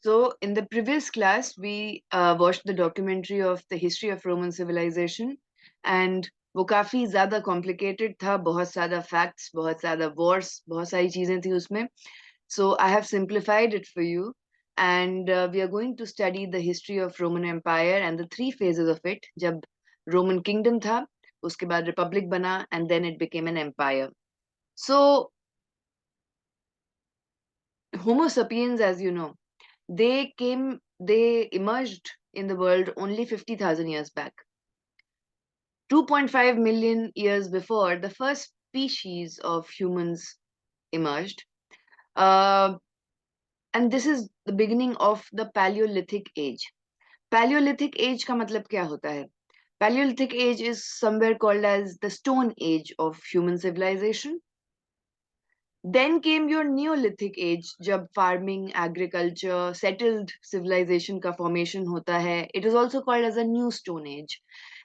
So, in the previous class, we watched the documentary of the history of Roman civilization, and वो काफी ज्यादा complicated था, बहुत ज्यादा facts, बहुत ज्यादा wars, बहुत सारी चीजें थी उसमें. So, I have simplified it for you, and we are going to study the history of Roman Empire and the three phases of it. जब Roman Kingdom था, उसके बाद Republic बना, and then it became an empire. So, Homo sapiens, as you know, they emerged in the world only 50,000 years back. 2.5 million years before, the first species of humans emerged. Uh, and this is the beginning of the Paleolithic age. Paleolithic age का मतलब क्या होता है? Paleolithic age is somewhere called as the Stone Age of human civilization. Then came your Neolithic age, जब farming, agriculture, settled civilization का formation होता है. It is also called as a New Stone Age.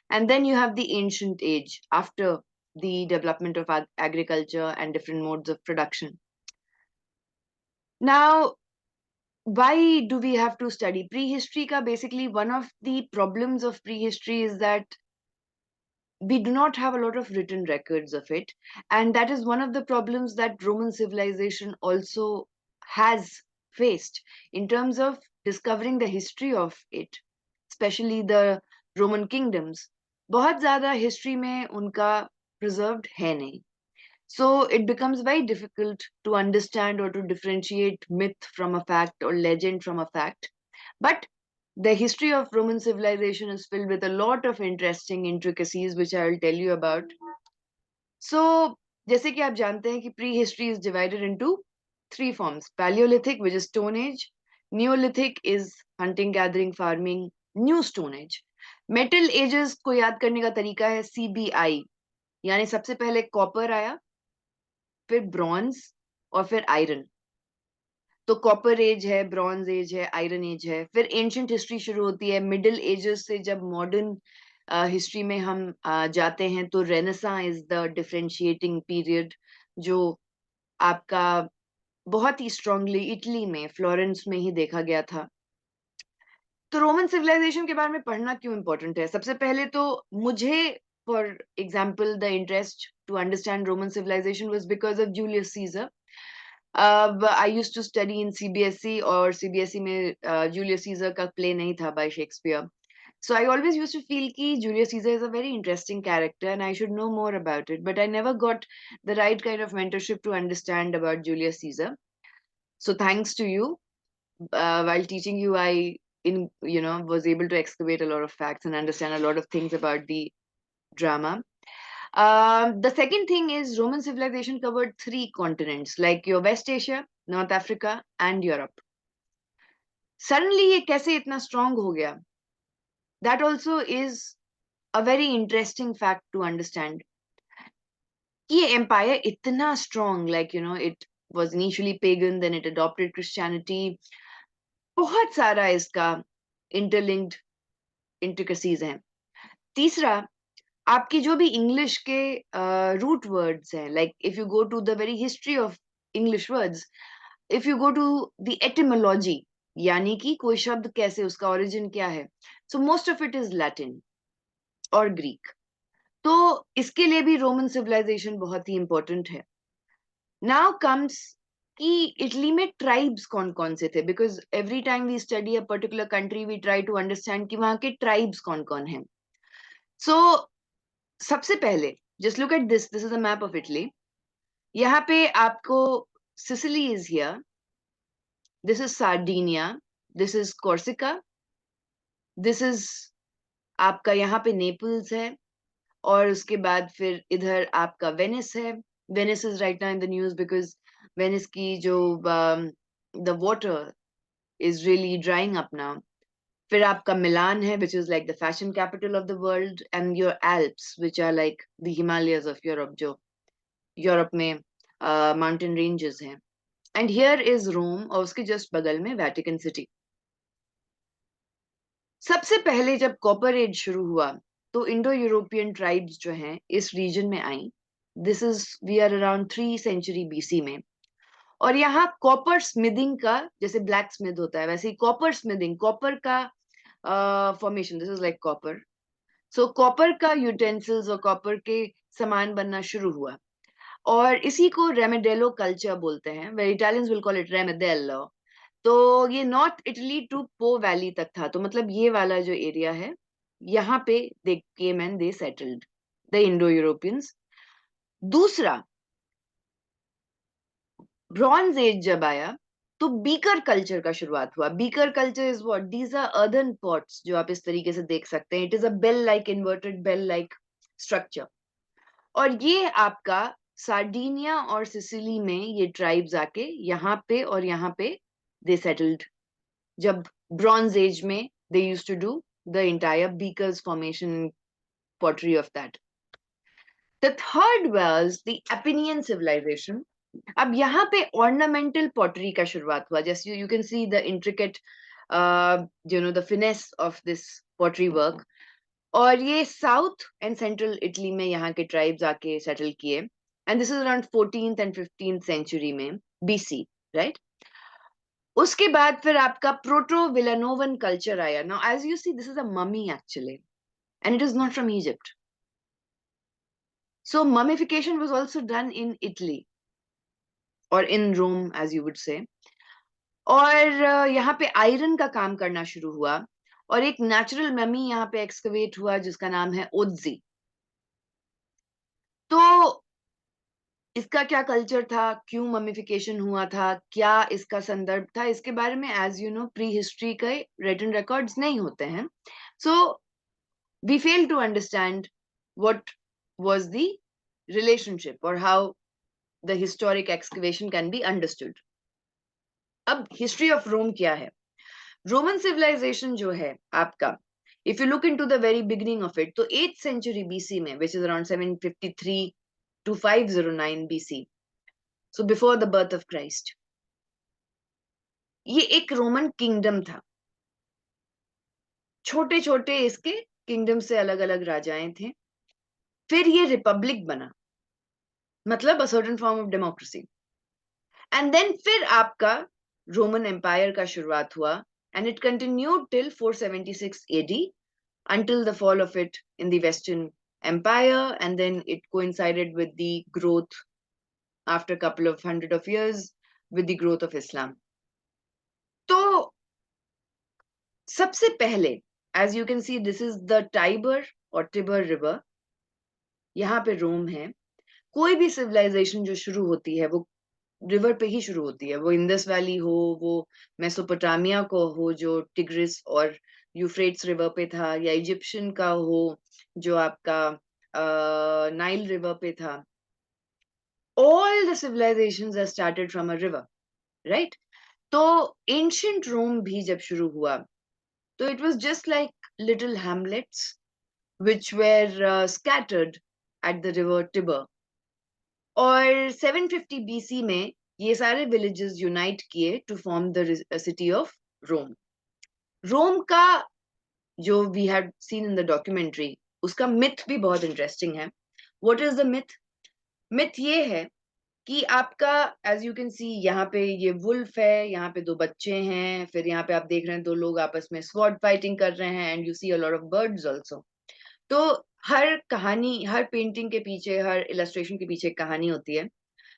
And then you have the Ancient Age after the development of agriculture and different modes of production. Now, why do we have to study prehistory? Ka basically, one of the problems of prehistory is that we do not have a lot of written records of it, and that is one of the problems that Roman civilization also has faced in terms of discovering the history of it, especially the Roman kingdoms. बहुत ज़्यादा history में उनका preserved है नहीं. So it becomes very difficult to understand or to differentiate myth from a fact or legend from a fact. But the history of Roman civilization is filled with a lot of interesting intricacies, which I will tell you about. So, जैसे कि आप जानते हैं कि prehistory is divided into three forms. Paleolithic, which is Stone Age. Neolithic is hunting, gathering, farming. New Stone Age. Metal Ages को याद करने का तरीका है CBI. यानी सबसे पहले कॉपर आया, फिर ब्रॉन्ज और फिर आयरन. तो कॉपर एज है, ब्रॉन्ज एज है, आयरन एज है. फिर एंशियंट हिस्ट्री शुरू होती है मिडिल एजेस से. जब मॉडर्न हिस्ट्री में हम जाते हैं तो renaissance is the differentiating period, जो आपका बहुत ही स्ट्रांगली इटली में फ्लोरेंस में ही देखा गया था. तो रोमन सिविलाइजेशन के बारे में पढ़ना क्यों इम्पोर्टेंट है? सबसे पहले तो मुझे, for example, the interest to understand Roman civilization was because of Julius Caesar. I used to study in CBSE, और CBSE में Julius Caesar का play नहीं था by Shakespeare. So I always used to feel कि Julius Caesar is a very interesting character and I should know more about it. But I never got the right kind of mentorship to understand about Julius Caesar. So thanks to you, while teaching you, I was able to excavate a lot of facts and understand a lot of things about the drama. The second thing is Roman civilization covered three continents, like your West Asia, North Africa, and Europe. Suddenly, ये कैसे इतना strong हो गया? That also is a very interesting fact to understand. ये empire इतना strong, like it was initially pagan, then it adopted Christianity. बहुत सारा इसका interlinked intricacies हैं. तीसरा, आपकी जो भी इंग्लिश के रूट वर्ड्स हैं, like if you go to the very history of English words, if you go to the etymology, यानी कि कोई शब्द कैसे, उसका ओरिजिन क्या है, so most of it is Latin और ग्रीक. तो इसके लिए भी रोमन सिविलाइजेशन बहुत ही इंपॉर्टेंट है. नाउ कम्स कि इटली में ट्राइब्स कौन कौन से थे, because every time we study a particular country we try to understand कि वहां के ट्राइब्स कौन कौन हैं. सो सबसे पहले, just look at this is a map of Italy. यहाँ पे आपको Sicily is here, this is Sardinia, this is Corsica, this is आपका यहाँ पे नेपल्स है, और उसके बाद फिर इधर आपका वेनिस है. Venice is right now in the news because Venice की जो the water is really drying up now. फिर आपका मिलान है, which is like the fashion capital of the world, and your Alps which are like the Himalayas of Europe, जो Europe में mountain ranges हैं. And here is Rome, और उसके just बगल में वेटिकन सिटी. सबसे पहले जब कॉपर एज शुरू हुआ तो इंडो यूरोपियन ट्राइब्स जो हैं इस रीजन में आई. This is we are around 3 century BC में. और यहाँ कॉपर स्मिथिंग का, जैसे ब्लैक स्मिथ होता है वैसे ही कॉपर स्मिथिंग, कॉपर का formation, this is like copper. So copper का यूटेंसिल्स और कॉपर के सामान बनना शुरू हुआ, और इसी को रेमेडेलो कल्चर बोलते हैं, where Italians will call it Remedello. तो ये north Italy to Po valley तक था, तो मतलब ये वाला जो एरिया है, यहाँ पे they came and they settled, the Indo Europeans. दूसरा, ब्रॉन्ज एज जब आया तो बीकर कल्चर का शुरुआत हुआ। Beaker culture is what, these are earthen pots जो आप इस तरीके से देख सकते हैं, it is a bell like, inverted bell like structure. और ये आपका सार्डिनिया और सिसिली में ये ट्राइब्स आके यहाँ पे और यहाँ पे दे सेटल्ड, जब ब्रॉन्ज एज में they used to do the entire beakers formation pottery of that. The third was the Apulian civilization. अब यहाँ पे ornamental pottery का शुरुआत हुआ, जैसे you can see the intricate the finesse of this pottery work. और ये साउथ एंड सेंट्रल इटली में यहाँ के ट्राइब्स आके सेटल किए, and this is around 14th and 15th century में बीसी, राइट। उसके बाद फिर आपका प्रोटो विलानोवन कल्चर आया। Now as you see, this is a mummy actually, and it is not from Egypt. So mummification was also done in Italy or in Rome, as you would say. और यहाँ पे iron का काम करना शुरू हुआ, और एक नेचुरल ममी यहाँ पे एक्सकवेट हुआ जिसका नाम है ओत्जी। तो इसका क्या कल्चर था, क्यों ममिफिकेशन हुआ था, क्या इसका संदर्भ था, इसके बारे में as you know prehistory के रिटन रिकॉर्ड्स नहीं होते हैं। So we fail to understand what was the relationship और how the historic excavation can be understood. अब हिस्ट्री ऑफ रोम क्या है? रोमन सिविलाइजेशन जो है आपका, if you look into the very beginning of it, तो 8th सेंचुरी बीसी में, which is around 753 to 509 BC, so before the birth of Christ, ये एक रोमन किंगडम था। छोटे छोटे इसके किंगडम से अलग अलग राजाएं थे। फिर ये रिपब्लिक बना, मतलब a certain form of democracy. And then फिर आपका रोमन एम्पायर का शुरुआत हुआ, and it continued till 476 AD until the fall of it in the Western Empire, and then it coincided with the growth after a couple of hundred of years with the growth of Islam. तो सबसे पहले, as you can see, this is the Tiber or Tiber River, यहाँ पे रोम है। कोई भी civilisation जो शुरू होती है वो रिवर पे ही शुरू होती है, वो इंडस वैली हो, वो मेसोपोटामिया को हो जो टिग्रिस और यूफ्रेट्स रिवर पे था, या इजिप्शियन का हो जो आपका नाइल रिवर पे था। All the civilizations are started from a river, right. तो एंशियंट रोम भी जब शुरू हुआ तो it was just like little hamlets which were scattered at the river Tiber. और 750 BC में ये सारे विलेजेस यूनाइट किए to form the city of Rome. Rome का जो we had seen in the documentary, उसका मिथ भी बहुत इंटरेस्टिंग है। What is the myth? Myth ये है कि आपका, एज यू कैन सी, यहाँ पे ये वुल्फ है, यहाँ पे दो बच्चे हैं, फिर यहाँ पे आप देख रहे हैं दो लोग आपस में स्वॉर्ड फाइटिंग कर रहे हैं, and you see a lot of birds also. तो हर कहानी, हर पेंटिंग के पीछे, हर इलस्ट्रेशन के पीछे एक कहानी होती है।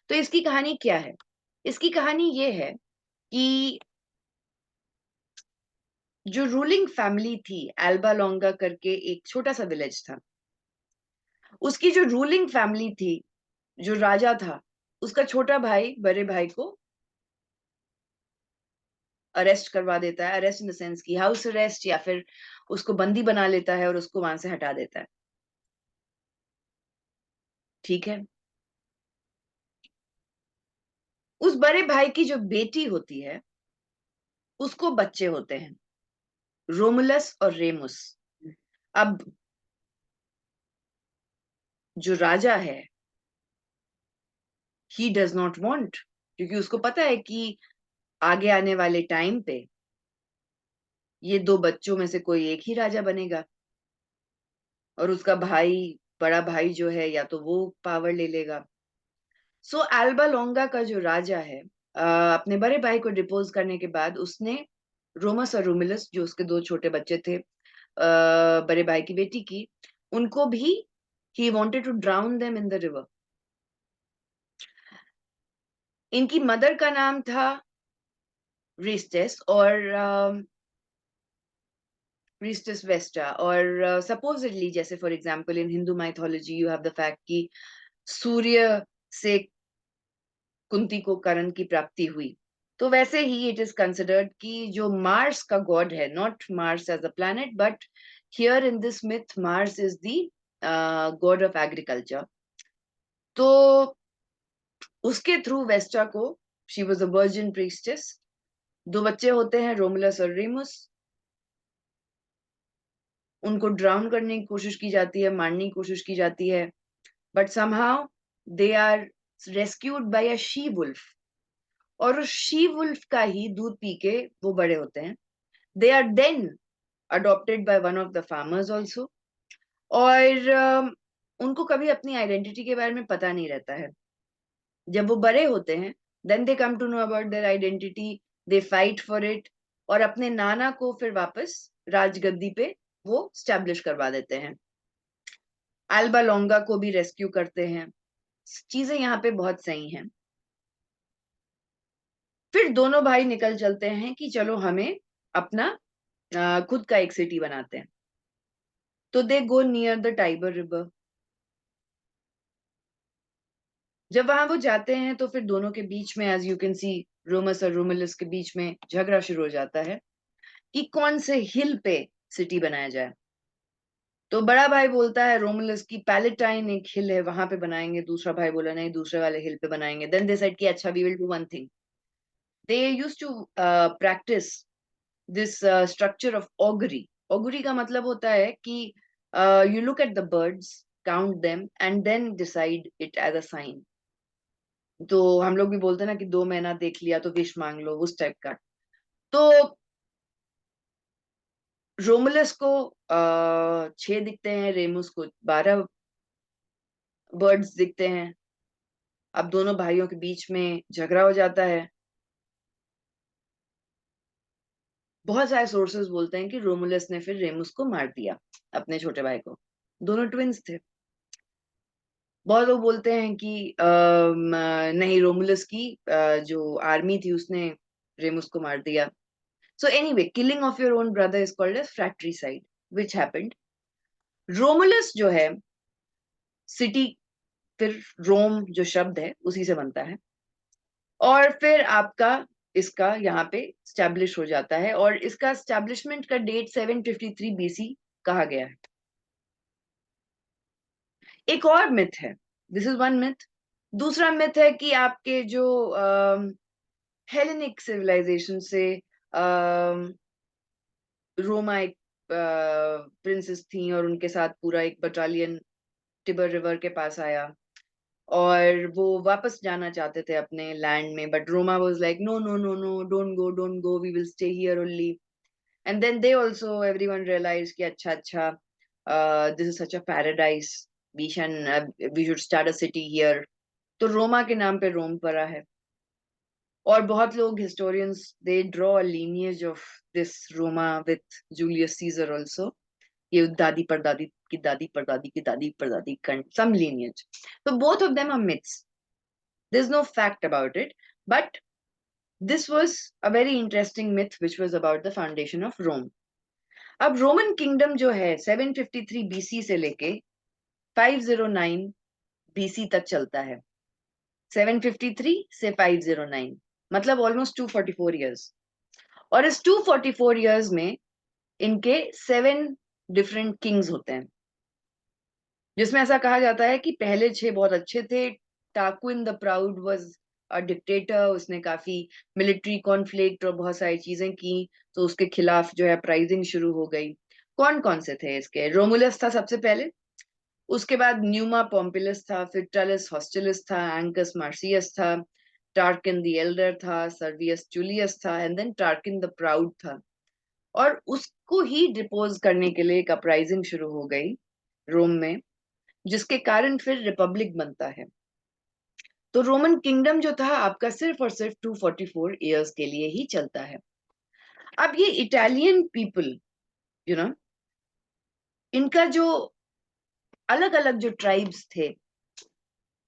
तो इसकी कहानी क्या है? इसकी कहानी ये है कि जो रूलिंग फैमिली थी, एल्बा लोंगा करके एक छोटा सा विलेज था, उसकी जो रूलिंग फैमिली थी, जो राजा था, उसका छोटा भाई बड़े भाई को अरेस्ट करवा देता है। अरेस्ट इन द सेंस की हाउस अरेस्ट, या फिर उसको बंदी बना लेता है और उसको वहां से हटा देता है। ठीक है। उस बड़े भाई की जो बेटी होती है, उसको बच्चे होते हैं, रोमुलस और रेमुस। अब जो राजा है, ही डज नॉट वांट, क्योंकि उसको पता है कि आगे आने वाले टाइम पे ये दो बच्चों में से कोई एक ही राजा बनेगा, और उसका भाई, बड़ा भाई जो है, या तो वो पावर ले लेगा। सो एल्बा लोंगा का जो राजा है, अपने बड़े भाई को डिपोज करने के बाद उसने रोमस और रोमुलस, जो उसके दो छोटे बच्चे थे बड़े भाई की बेटी की, उनको भी ही wanted to drown them in the river. इनकी मदर का नाम था रिस्टेस और रिस्टेस वेस्टा, और सपोजिटली जैसे for example in Hindu mythology you have the fact कि सूर्य से कुंती को कर्ण की प्राप्ति हुई, तो वैसे ही इट इज कंसिडर्ड कि जो मार्स का गॉड है, not Mars as a planet but here in this myth Mars is the god of agriculture. तो उसके थ्रू वेस्टा को, she was a virgin priestess, दो बच्चे होते हैं रोमुलस और रेमुस, उनको ड्राउन करने की कोशिश की जाती है, मारने की कोशिश की जाती है, but somehow they are rescued by a she wolf, और उस शी वुल्फ का ही दूध पी के वो बड़े होते हैं। They are then adopted by one of the farmers also, और उनको कभी अपनी आइडेंटिटी के बारे में पता नहीं रहता है। जब वो बड़े होते हैं then they come to know about their identity, they fight for it, और अपने नाना को फिर वापस राजगद्दी पे वो स्टैब्लिश करवा देते हैं। अल्बा लोंगा को भी रेस्क्यू करते हैं। चीजें यहाँ पे बहुत सही हैं। फिर दोनों भाई निकल चलते हैं कि चलो हमें अपना खुद का एक सिटी बनाते हैं। तो they go near the Tiber river. जब वहां वो जाते हैं तो फिर दोनों के बीच में, as you can see, Remus और रोमुलस के बीच में झगड़ा शुरू हो जाता है कि कौन से हिल पे सिटी बनाया जाए। तो बड़ा भाई बोलता है रोमुलस की पैलेटाइन एक हिल है वहां पे बनाएंगे, दूसरा भाई बोला नहीं दूसरे वाले हिल पे बनाएंगे। देन दे सेड कि अच्छा we will do one thing, they used to practice this structure of augury. Augury का मतलब होता है कि you look at the birds, count them and then decide it as a sign. तो हम लोग भी बोलते हैं ना कि 2 महीना देख लिया तो विश मांग लो, उस टाइप का। तो रोमुलस को 6 दिखते हैं, रेमुस को 12 बर्ड्स दिखते हैं। अब दोनों भाइयों के बीच में झगड़ा हो जाता है। बहुत सारे सोर्सेस बोलते हैं कि रोमुलस ने फिर रेमुस को मार दिया, अपने छोटे भाई को। दोनों ट्विंस थे। बहुत लोग बोलते हैं कि नहीं, रोमुलस की जो आर्मी थी उसने रेमुस को मार दिया। So anyway, killing of your own brother is called as fratricide which happened. Romulus जो है सिटी, फिर रोम जो शब्द है उसी से बनता है, और फिर आपका इसका यहाँ पे स्टैब्लिश हो जाता है, और इसका स्टैब्लिशमेंट का डेट 753 बीसी कहा गया है। एक और मिथ है, दिस इज वन मिथ। दूसरा मिथ है कि आपके जो हेलेनिक सिविलाइजेशन से रोमा एक प्रिंसेस थी, और उनके साथ पूरा एक बटालियन टिबर रिवर के पास आया, और वो वापस जाना चाहते थे अपने लैंड में, but Roma was like no no no no, don't go, we will stay here only. And then they also everyone realize कि अच्छा अच्छा, this is such a paradise, we should start a city here. तो Roma के नाम पे रोम पड़ा है। और बहुत लोग historians they draw a lineage of this Roma with Julius Caesar also, ये दादी परदादी की दादी परदादी की दादी परदादी सम लीनिएज। तो both of them are myths, there's no fact about it, but this was a very interesting myth which was about the foundation of Rome. अब रोमन किंगडम जो है 753 बीसी से लेके 509 बीसी तक चलता है। 753 से 509 मतलब ऑलमोस्ट 244 इयर्स। और इस 244 इयर्स में इनके 7 डिफरेंट किंग्स होते हैं, जिसमें ऐसा कहा जाता है कि पहले 6 बहुत अच्छे थे। Tarquin the proud was a dictator, उसने काफी मिलिट्री कॉन्फ्लिक्ट और बहुत सारी चीजें की, तो उसके खिलाफ जो है अपराइजिंग शुरू हो गई। कौन कौन से थे इसके? रोमुलस था सबसे पहले, उसके बाद न्यूमा पोम्पिलस था, फिर टलस हॉस्टिलस था, एंकस मार्सियस था, टार्किन द एल्डर था, सर्वियस जूलियस था, एंड देन टार्किन द प्राउड था। और उसको ही डिपोज करने के लिए एक अपराइजिंग शुरू हो गई रोम में, जिसके कारण फिर रिपब्लिक बनता है। तो रोमन किंगडम जो था आपका सिर्फ और सिर्फ 244 ईयर्स के लिए ही चलता है। अब ये इटालियन पीपल, यू नो, इनका जो अलग अलग जो ट्राइब्स थे,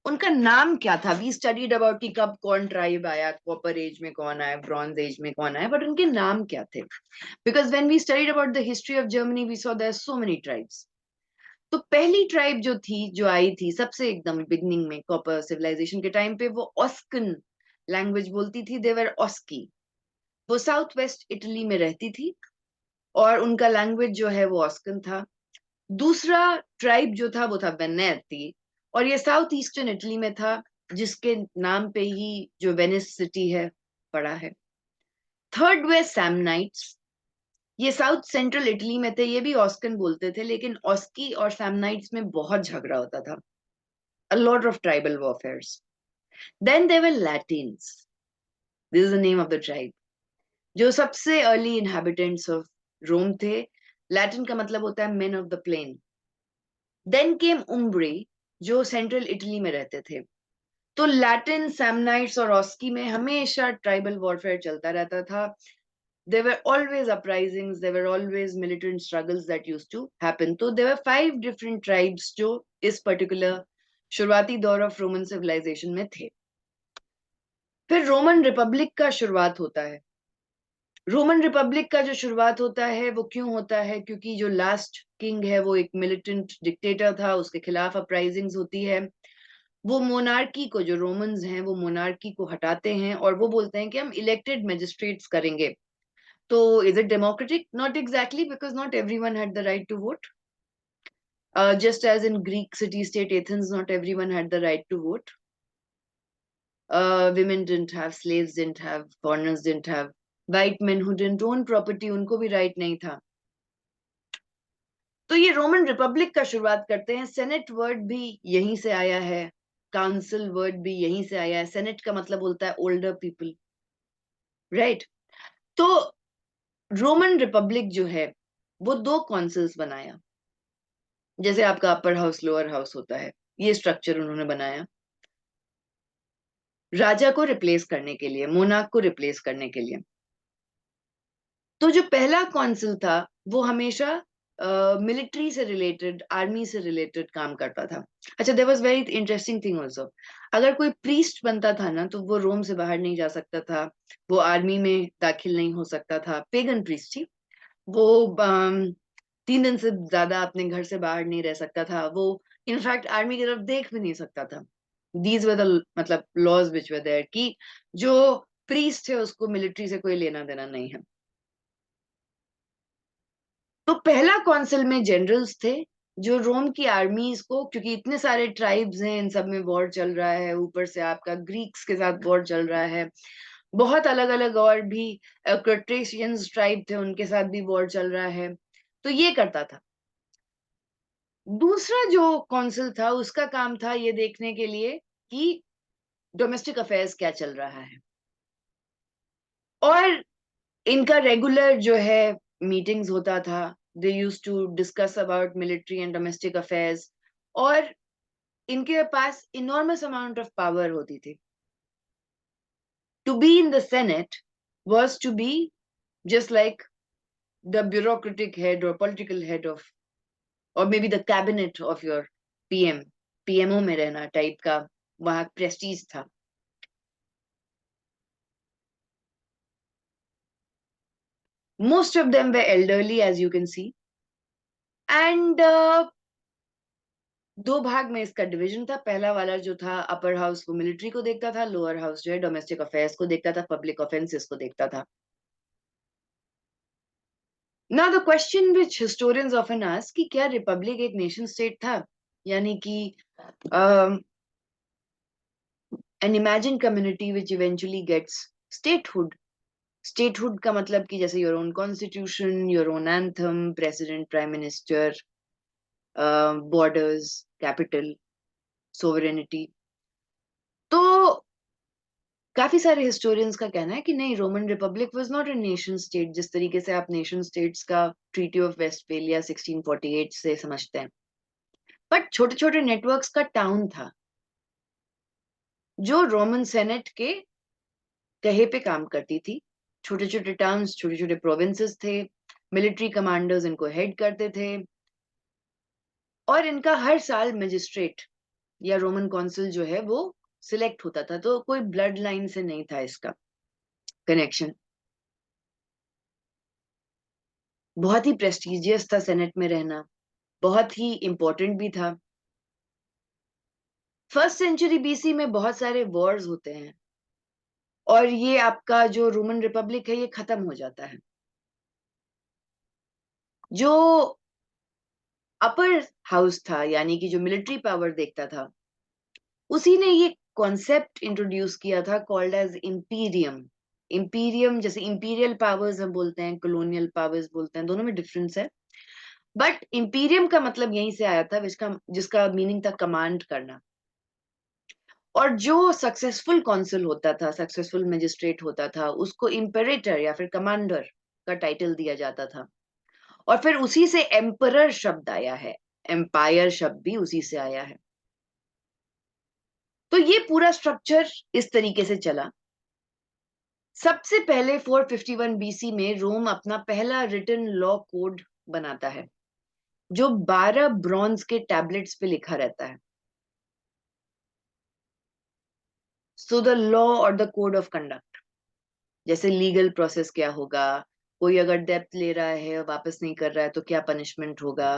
उनका नाम क्या था? वी स्टडीड अबाउट कि कब कौन ट्राइब आया, कॉपर एज में कौन आया, ब्रॉन्ज एज में कौन आया, बट उनके नाम क्या थे? Because when we studied about the history of Germany we saw there so many tribes. तो पहली ट्राइब जो थी, जो आई थी सबसे एकदम बिगनिंग में कॉपर सिविलाइजेशन के टाइम पे, वो ऑस्कन लैंग्वेज बोलती थी, देवर ऑस्की। वो साउथ वेस्ट इटली में रहती थी और उनका लैंग्वेज जो है वो ऑस्कन था। दूसरा ट्राइब जो था वो था वेनेती, और ये साउथ ईस्टर्न इटली में था, जिसके नाम पे ही जो वेनिस सिटी है पड़ा है। थर्ड वे सैमनाइट्स, ये साउथ सेंट्रल इटली में थे, ये भी ऑस्कन बोलते थे, लेकिन ऑस्की और सैमनाइट्स में बहुत झगड़ा होता था, a lot of tribal warfares. Then there were Latins. This is the name of the tribe. जो सबसे अर्ली inhabitants of रोम थे। लैटिन का मतलब होता है men of the plain. Then came उम्ब्री, जो सेंट्रल इटली में रहते थे। तो लैटिन, सैमनाइट्स और ऑस्की में हमेशा ट्राइबल वॉरफेयर चलता रहता था। There were always uprisings, there were always militant struggles that used to happen. तो there were 5 different tribes जो इस particular शुरुआती दौर ऑफ रोमन सिविलाइजेशन में थे। फिर रोमन रिपब्लिक का शुरुआत होता है। रोमन रिपब्लिक का जो शुरुआत होता है वो क्यों होता है? क्योंकि जो लास्ट किंग है वो एक मिलिटेंट डिक्टेटर था, उसके खिलाफ अपराइजिंग्स होती है। वो मोनार्की को, जो रोमन्स हैं वो मोनार्की को हटाते हैं और वो बोलते हैं कि हम इलेक्टेड मैजिस्ट्रेट्स करेंगे। तो is it democratic? Not exactly, because not everyone had the right to vote. Just as in Greek city-state Athens, not everyone had the right to vote. Women didn't have, slaves didn't have, foreigners didn't have, white men who didn't own property, उनको भी right नहीं था। तो ये Roman Republic का शुरुआत करते हैं। सेनेट वर्ड भी यहीं से आया है, काउंसिल वर्ड भी यहीं से आया है। सेनेट का मतलब होता है ओल्डर पीपल, राइट? तो रोमन रिपब्लिक जो है वो 2 काउंसिल्स बनाया, जैसे आपका अपर हाउस लोअर हाउस होता है, ये स्ट्रक्चर उन्होंने बनाया राजा को रिप्लेस करने के लिए, मोनार्क को रिप्लेस करने के लिए। तो जो पहला काउंसिल था वो हमेशा मिलिट्री से रिलेटेड, आर्मी से रिलेटेड काम करता था। अच्छा, there was very interesting thing also. अगर कोई प्रीस्ट बनता था ना, तो वो रोम से बाहर नहीं जा सकता था, वो आर्मी में दाखिल नहीं हो सकता था। पेगन प्रीस्ट थी वो, 3 दिन से ज्यादा अपने घर से बाहर नहीं रह सकता था वो, इनफैक्ट आर्मी की तरफ देख भी नहीं सकता था। दीज वर द मतलब लॉज विच वर देयर कि जो प्रीस्ट है उसको मिलिट्री से कोई लेना देना नहीं है। तो पहला काउंसिल में जनरल्स थे जो रोम की आर्मीज को, क्योंकि इतने सारे ट्राइब्स हैं, इन सब में वॉर चल रहा है, ऊपर से आपका ग्रीक्स के साथ वॉर चल रहा है, बहुत अलग अलग और भी क्रेटेशियंस ट्राइब थे, उनके साथ भी वॉर चल रहा है, तो ये करता था। दूसरा जो काउंसिल था उसका काम था ये देखने के लिए कि डोमेस्टिक अफेयर्स क्या चल रहा है, और इनका रेगुलर जो है मीटिंग्स होता था। They used to discuss about military and domestic affairs, और इनके पास इनॉर्मस अमाउंट ऑफ पावर होती थी। To be in the senate was to be just like the bureaucratic head और पॉलिटिकल हेड ऑफ, और maybe the cabinet of your PM, PMO में रहना type का वहां प्रेस्टीज था। Most of them were elderly, as you can see. And 2 भाग में इसका डिवीजन था। पहला वाला जो था अपर हाउस वो मिलिट्री को देखता था, लोअर हाउस जो है डोमेस्टिक अफेयर्स को देखता था, पब्लिक ऑफेंसेस को देखता था। Now the question which historians often ask कि क्या रिपब्लिक एक नेशन स्टेट था, यानी कि an imagined community which eventually gets statehood. Statehood का मतलब कि जैसे your own constitution, your own anthem, president, prime minister, borders, capital, sovereignty. तो काफी सारे हिस्टोरियंस का कहना है कि नहीं, Roman Republic was not a nation state जिस तरीके से आप नेशन स्टेट्स का ट्रीटी ऑफ वेस्टफेलिया 1648 से समझते हैं, बट छोटे छोटे नेटवर्क्स का टाउन था। जो रोमन सेनेट के कहे पे काम करती थी। छोटे छोटे टाउन्स, छोटे छोटे प्रोविंसेस थे, मिलिट्री कमांडर्स इनको हेड करते थे, और इनका हर साल मजिस्ट्रेट या रोमन कॉन्सल जो है वो सिलेक्ट होता था। तो कोई ब्लड लाइन से नहीं था इसका कनेक्शन। बहुत ही प्रेस्टिजियस था सेनेट में रहना, बहुत ही इंपॉर्टेंट भी था। फर्स्ट सेंचुरी बीसी में बहुत सारे वॉर्स होते हैं, और ये आपका जो रोमन रिपब्लिक है ये खत्म हो जाता है। जो अपर हाउस था, यानी कि जो मिलिट्री पावर देखता था, उसी ने ये कॉन्सेप्ट इंट्रोड्यूस किया था कॉल्ड एज इंपीरियम। इंपीरियम, जैसे इंपीरियल पावर्स हम बोलते हैं, कॉलोनियल पावर्स बोलते हैं, दोनों में डिफरेंस है। बट इंपीरियम का मतलब यहीं से आया था, जिसका जिसका मीनिंग था कमांड करना। और जो सक्सेसफुल कॉन्सल होता था, सक्सेसफुल मजिस्ट्रेट होता था, उसको इम्पेरेटर या फिर कमांडर का टाइटल दिया जाता था। और फिर उसी से एम्परर शब्द आया है, एम्पायर शब्द भी उसी से आया है। तो ये पूरा स्ट्रक्चर इस तरीके से चला। सबसे पहले 451 बीसी में रोम अपना पहला रिटन लॉ कोड बनाता है, जो 12 ब्रॉन्ज के टैबलेट्स पे लिखा रहता है। सो द लॉ और द कोड ऑफ कंडक्ट, जैसे लीगल प्रोसेस क्या होगा, कोई अगर डेप्थ ले रहा है और वापस नहीं कर रहा है तो क्या पनिशमेंट होगा,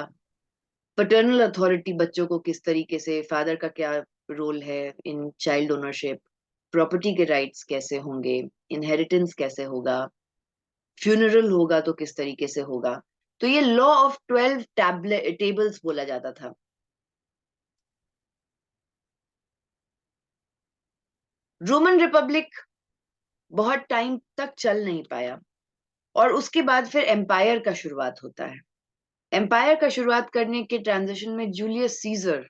पैटर्नल अथॉरिटी बच्चों को किस तरीके से, फादर का क्या रोल है इन चाइल्ड ओनरशिप, प्रॉपर्टी के राइट्स कैसे होंगे, इनहेरिटेंस कैसे होगा, फ्यूनरल होगा तो किस तरीके से होगा। तो ये लॉ ऑफ 12 टेबल्स बोला जाता था। रोमन रिपब्लिक बहुत टाइम तक चल नहीं पाया, और उसके बाद फिर एम्पायर का शुरुआत होता है। एम्पायर का शुरुआत करने के ट्रांजिशन में Julius Caesar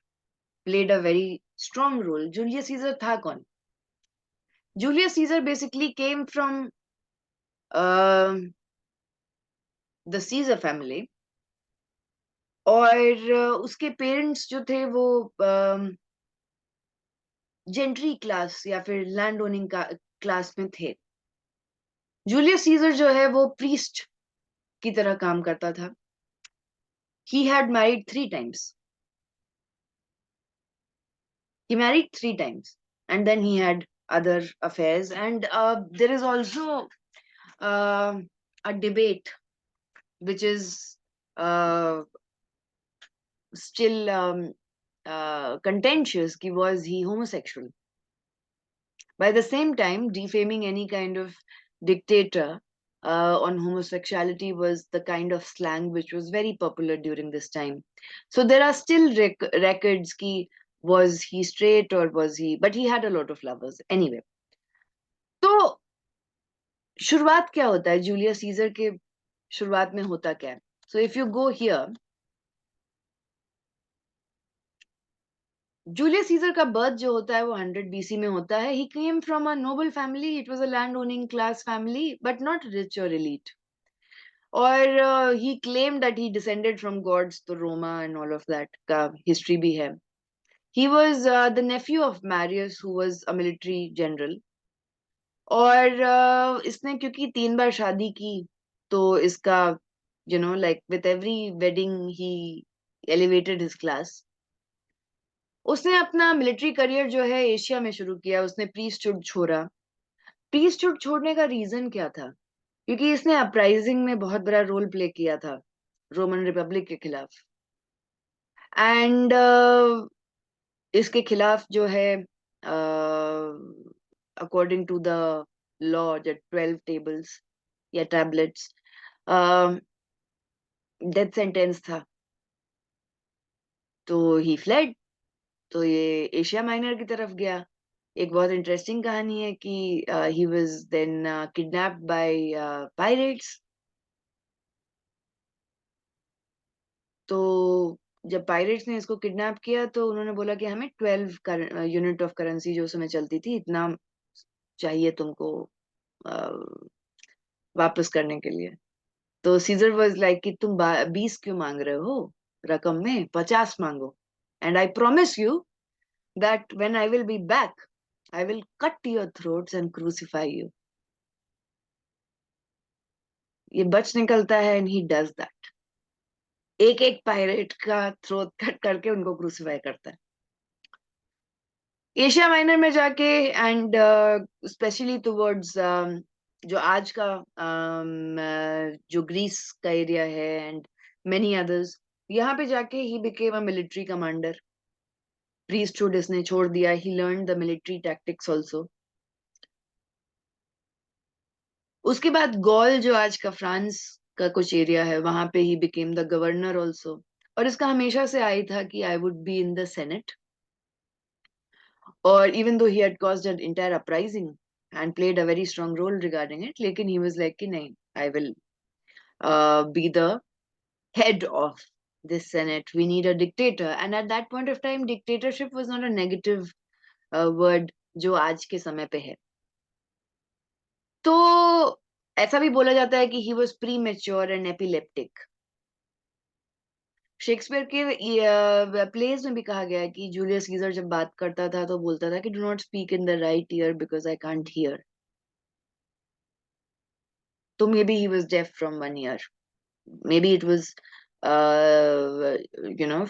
played a very strong role. Julius Caesar था कौन? Julius Caesar basically came from the Caesar family, और उसके पेरेंट्स जो थे वो जेंट्री क्लास या फिर लैंड ओनिंग का क्लास में थे। जूलियस सीजर जो है वो प्रीस्ट की तरह काम करता था। He had married 3 times. He married 3 times, and then he had other affairs. And there is also uh, a debate which is still contentious. Ki was he homosexual? By the same time, defaming any kind of dictator on homosexuality was the kind of slang which was very popular during this time. So there are still records ki was he straight or was he, but he had a lot of lovers. Anyway, तो शुरुआत क्या होता है Julius Caesar के? शुरुआत में होता क्या है? So if you go here, Julius Caesar का बर्थ जो होता है वो 100 बीसी में होता है। He came from a noble family, it was a land owning class family, but not rich और एलीट। और he claim that he descended from gods, तो Roma and all of that का हिस्ट्री भी है। He was the nephew of Marius who was a military general. और इसने क्योंकि 3 बार शादी की, तो इसका like with every wedding he elevated his class. उसने अपना मिलिट्री करियर जो है एशिया में शुरू किया। उसने प्रीस्टहुड छोड़ा। प्रीस्टहुड छोड़ने का रीजन क्या था? क्योंकि इसने अपराइजिंग में बहुत बड़ा रोल प्ले किया था रोमन रिपब्लिक के खिलाफ। एंड इसके खिलाफ जो है, according to the law, the 12 tables या टैबलेट्स, डेथ सेंटेंस था। तो ही फ्लेड, तो ये एशिया माइनर की तरफ गया। एक बहुत इंटरेस्टिंग कहानी है कि he was then kidnapped by pirates. तो जब पायरेट्स ने इसको किडनैप किया तो उन्होंने बोला कि हमें 12 यूनिट ऑफ करेंसी जो समय चलती थी, इतना चाहिए तुमको वापस करने के लिए। तो सीजर वाज लाइक कि तुम 20 क्यों मांग रहे हो रकम में, 50 मांगो, and I promise you that when I will be back I will cut your throats and crucify you. ये बच निकलता है and he does that. एक एक पायरेट का थ्रोट कट करके उनको क्रूसिफाई करता है एशिया माइनर में जाके एंड स्पेशली टुवर्ड्स जो आज का जो ग्रीस का एरिया है एंड मेनी अदर्स यहाँ पे जाके he became a military commander priesthood इसने छोड़ दिया he learn the military tactics also उसके बाद गॉल जो आज का फ्रांस का कुछ एरिया है वहां पे he became the governor also और इसका हमेशा से आई था कि I would be in the senate or even though he had caused an entire uprising and played a very strong role regarding it lekin he was like nahi I will be the head of this senate we need a dictator and at that point of time dictatorship was not a negative word जो आज के समय पे है तो ऐसा भी बोला जाता है कि he was premature and epileptic Shakespeare के प्लेज में भी कहा गया है कि जूलियस सीजर जब बात करता था तो बोलता था कि do not speak in the right ear because I can't hear तो may be he was deaf from one ear may be it was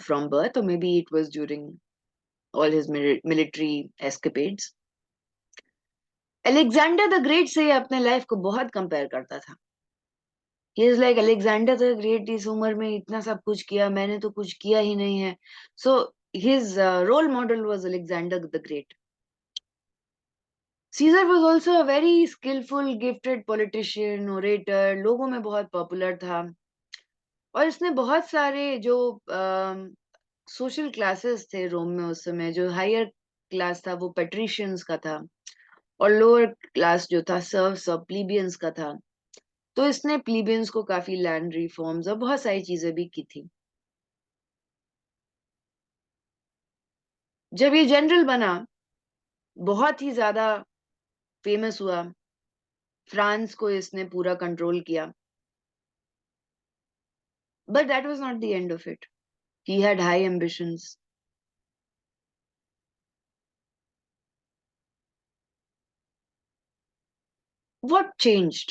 from birth or maybe it was during all his military escapades Alexander the great से अपने life को बहुत compare करता था he is like Alexander the great इस उम्र में इतना सब कुछ किया मैंने तो कुछ किया ही नहीं है so his role model was Alexander the Great Caesar was also a very skillful gifted politician orator लोगों में बहुत पॉपुलर था और इसने बहुत सारे जो सोशल क्लासेस थे रोम में उस समय जो हायर क्लास था वो पेट्रिशियंस का था और लोअर क्लास जो था सर्व्स और प्लीबियंस का था तो इसने प्लीबियंस को काफी लैंड रिफॉर्म्स और बहुत सारी चीजें भी की थी जब ये जनरल बना बहुत ही ज्यादा फेमस हुआ फ्रांस को इसने पूरा कंट्रोल किया but that was not the end of it he had high ambitions what changed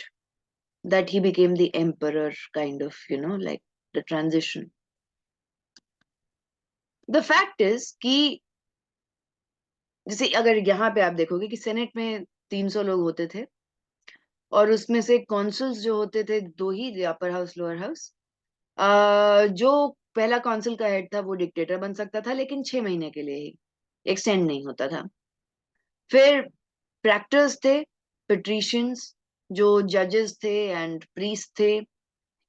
that he became the emperor kind of like the transition the fact is कि जैसे अगर यहाँ पे आप देखोगे कि सेनेट में 300 लोग होते थे और उसमें से कॉन्सुल्स जो होते थे दो ही अपर हाउस लोअर हाउस जो पहला कौंसिल का हेड था वो डिक्टेटर बन सकता था लेकिन 6 महीने के लिए ही एक्सटेंड नहीं होता था फिर प्रैक्टर्स थे पेट्रिशियंस जो जजेस थे एंड प्रीस्ट थे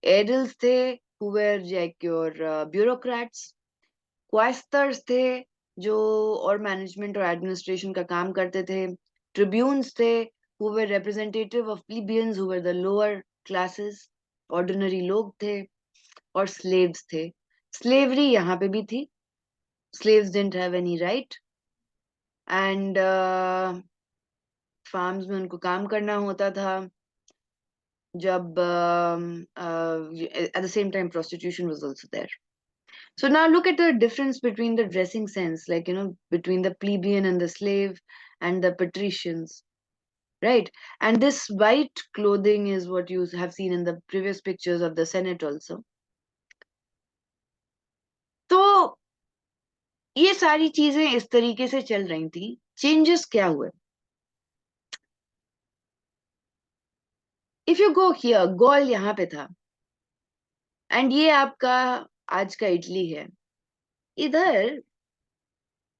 एडल्स थे who were like your bureaucrats क्वाइस्टर्स थे जो और मैनेजमेंट और एडमिनिस्ट्रेशन का काम करते थे ट्रिब्यून्स थे who were representative of plebeians who were the lower classes ordinary लोग थे और स्लेव्स थे स्लेवरी यहाँ पे भी थी slaves didn't have any right and farms में उनको काम करना होता था जब at the same time prostitution was also there. So now look at the difference between the dressing sense, like, between the plebeian and the slave and the patricians, right? And this white clothing is what you have seen in the previous pictures of the Senate also. तो ये सारी चीजें इस तरीके से चल रही थी चेंजेस क्या हुए if you go here Gaul यहाँ पे था एंड ये आपका आज का इटली है इधर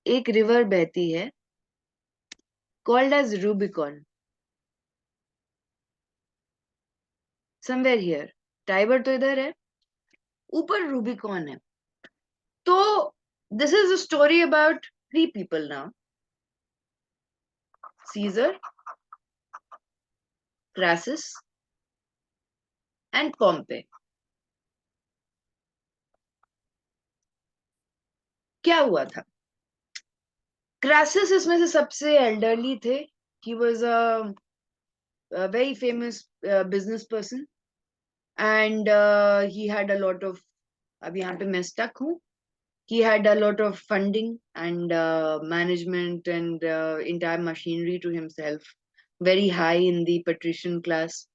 एक रिवर बहती है called as Rubicon somewhere here Tiber तो इधर है ऊपर रूबिकॉन है तो this is a story about three people now Caesar Crassus and Pompey क्या हुआ था क्रासस इसमें से सबसे एल्डरली थे he was a very famous business person and he had a lot of अब यहाँ पे मैं स्टक हूँ He had a lot of funding and management and entire machinery to himself, very high in the patrician class.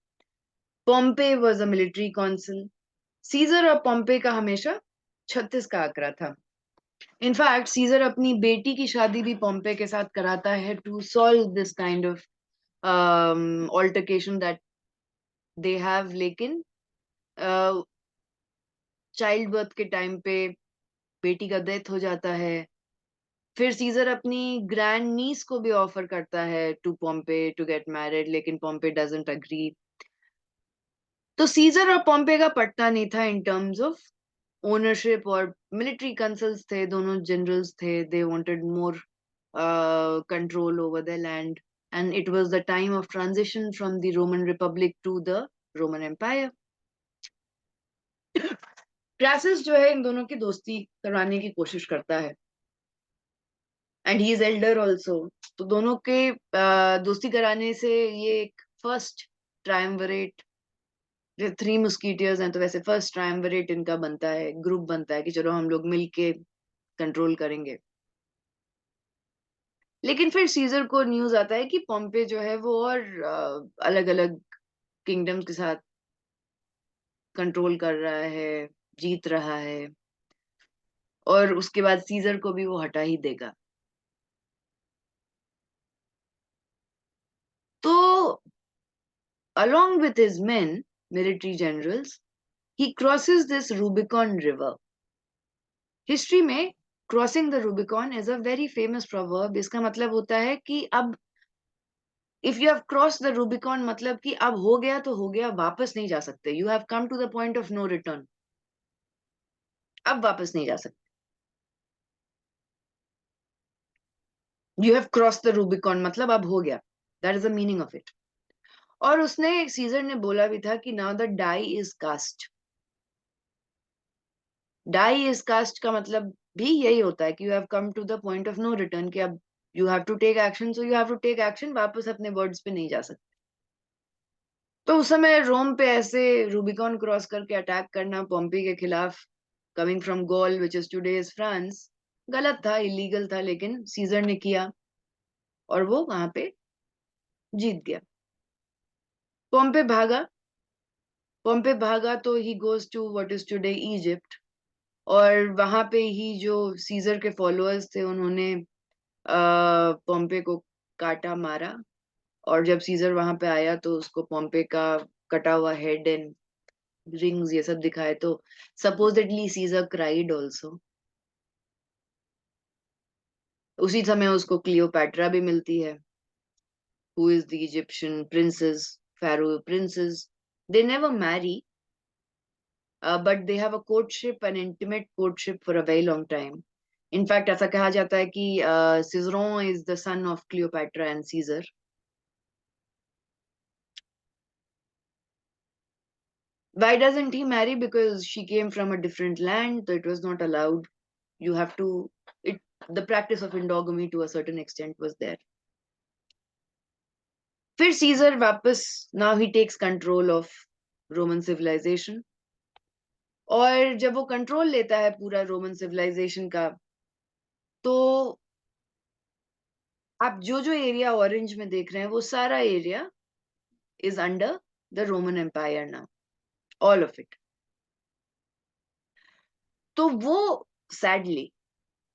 Pompey was a military consul. Caesar और Pompey का हमेशा 36 का आंकड़ा था. इनफैक्ट सीजर अपनी बेटी की शादी भी पोम्पे के साथ कराता है to solve this kind of altercation that they have. लेकिन चाइल्ड बर्थ के टाइम पे बेटी का डेथ हो जाता है. फिर सीजर अपनी ग्रैंड नीस को भी ऑफर करता है to Pompey to get married, लेकिन पोम्पे डजंट अग्री. तो सीजर और पोम्पे का पटना नहीं था इन टर्म्स ऑफ ओनरशिप. और मिलिट्री कंसल्स थे, दोनों जनरल्स थे. They wanted more control over the land, and it was the time of transition from the Roman republic to the Roman empire. Crassus जो है इन दोनों की दोस्ती करवाने की कोशिश करता है, and he is Elder also. तो दोनों के दोस्ती कराने से ये एक फर्स्ट ट्रायम्विरेट, थ्री मुस्कीटियर्स हैं तो वैसे फर्स्ट ट्रायम्विरेट इनका बनता है, ग्रुप बनता है कि चलो हम लोग मिलके कंट्रोल करेंगे. लेकिन फिर सीजर को न्यूज आता है कि पोम्पे जो है वो और अलग अलग किंगडम्स के साथ कंट्रोल कर रहा है, जीत रहा है, और उसके बाद सीजर को भी वो हटा ही देगा. तो along with his men, military generals, he crosses this Rubicon River. History में crossing the Rubicon is a very famous proverb. इसका मतलब होता है कि अब if you have cross the Rubicon, मतलब कि अब हो गया तो हो गया, वापस नहीं जा सकते. You have come to the point of no return. अब वापस नहीं जा सकते. You have cross the Rubicon मतलब अब हो गया. That is the meaning of it. और उसने सीजर ने बोला भी था कि now the die is cast. Die is cast का मतलब भी यही होता है कि you have come to the point of no return, कि अब you have to take action, so you have to take action, वापस अपने वर्ड्स पे नहीं जा सकते. तो उस समय रोम पे ऐसे रूबिकॉन क्रॉस करके अटैक करना पोम्पी के खिलाफ, coming from Gaul which is today's France, गलत था, इलीगल था. लेकिन सीजर ने किया और वो वहां पे जीत गया. पोम्पे भागा. पोम्पे भागा तो he goes to what is today Egypt. और वहां पे ही जो सीजर के फॉलोअर्स थे उन्होंने पोम्पे को काटा, मारा. और जब सीजर वहां पे आया तो उसको पोम्पे का कटा हुआ हेड एंड रिंग्स ये सब दिखाए, तो सपोजिटली सीजर क्राइड ऑल्सो. उसी समय उसको क्लियोपैट्रा भी मिलती है, who is the Egyptian princess, pharaoh princes. They never marry, but they have a courtship, an intimate courtship for a very long time. In fact, ऐसा कहा जाता है कि Ciceron is the son of Cleopatra and Caesar. Why doesn't he marry? Because she came from a different land, so it was not allowed. You have to, it, the practice of endogamy to a certain extent was there. फिर scissor वापस, now he takes control of Roman civilization. और जब वो control लेता है पूरा Roman civilisation का, तो आप जो जो एरिया ऑरेंज में देख रहे हैं वो सारा area is under the Roman empire now, all of it. तो वो सैडली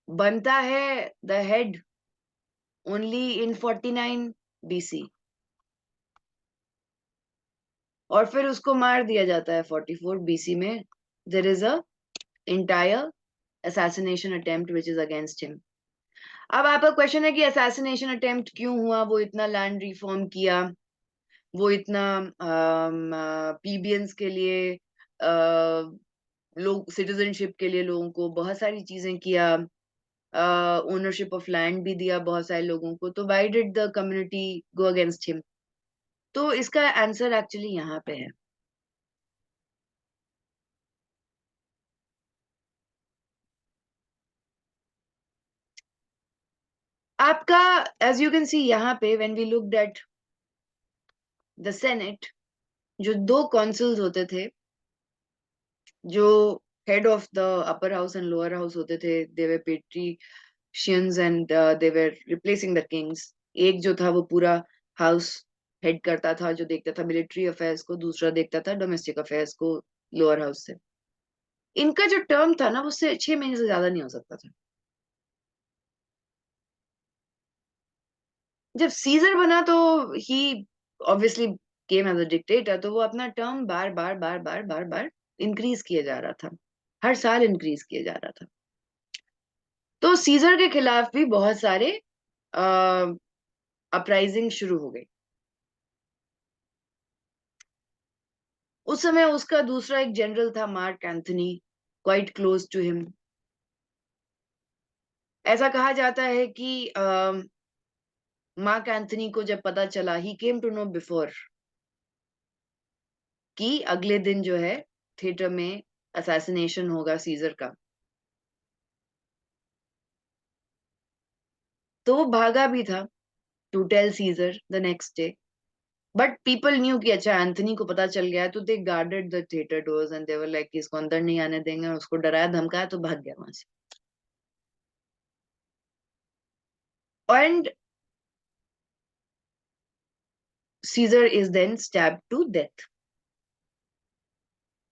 बनता है the head only in 49 BC. और फिर उसको मार दिया जाता है 44 BC में. There is a entire assassination attempt which is against him. अब आपका क्वेश्चन है कि assassination attempt क्यों हुआ? वो इतना लैंड रिफॉर्म किया, वो इतना प्लीबियंस के लिए, लोग सिटीजनशिप के लिए लोगों को बहुत सारी चीजें किया, ओनरशिप ऑफ लैंड भी दिया बहुत सारे लोगों को. तो why did the community go against him? तो इसका आंसर एक्चुअली यहाँ पे है. आपका एज यू कैन सी यहाँ पे when we looked at the senate, जो दो कॉन्सुल्स होते थे जो head of the upper house and lower house होते थे, they were patricians and they were replacing the kings. एक जो था वो पूरा हाउस हेड करता था, जो देखता था मिलिट्री अफेयर्स को, दूसरा देखता था डोमेस्टिक अफेयर्स को लोअर हाउस से। इनका जो टर्म था ना, उससे 6 महीने से ज्यादा नहीं हो सकता था। जब सीजर बना तो he obviously came as a dictator, तो वो अपना टर्म बार बार बार बार बार बार इंक्रीज किया जा रहा था, हर साल इंक्रीज किया जा रहा था। तो सीजर के खिलाफ भी बहुत सारे अपराइजिंग शुरू हो गई। उस समय उसका दूसरा एक जनरल था, Mark Antony, quite close to him. ऐसा कहा जाता है कि मार्क एंथनी को जब पता चला, ही केम टू नो बिफोर, कि अगले दिन जो है थिएटर में असैसिनेशन होगा सीजर का, तो वो भागा भी था to tell Caesar the next day. But people knew कि अच्छा एंथनी को पता चल गया है, तो they guarded the theatre doors and they were like इसको अंदर नहीं आने देंगे, उसको डराया धमकाया तो भाग गया वहां से। And Caesar is then stab to death.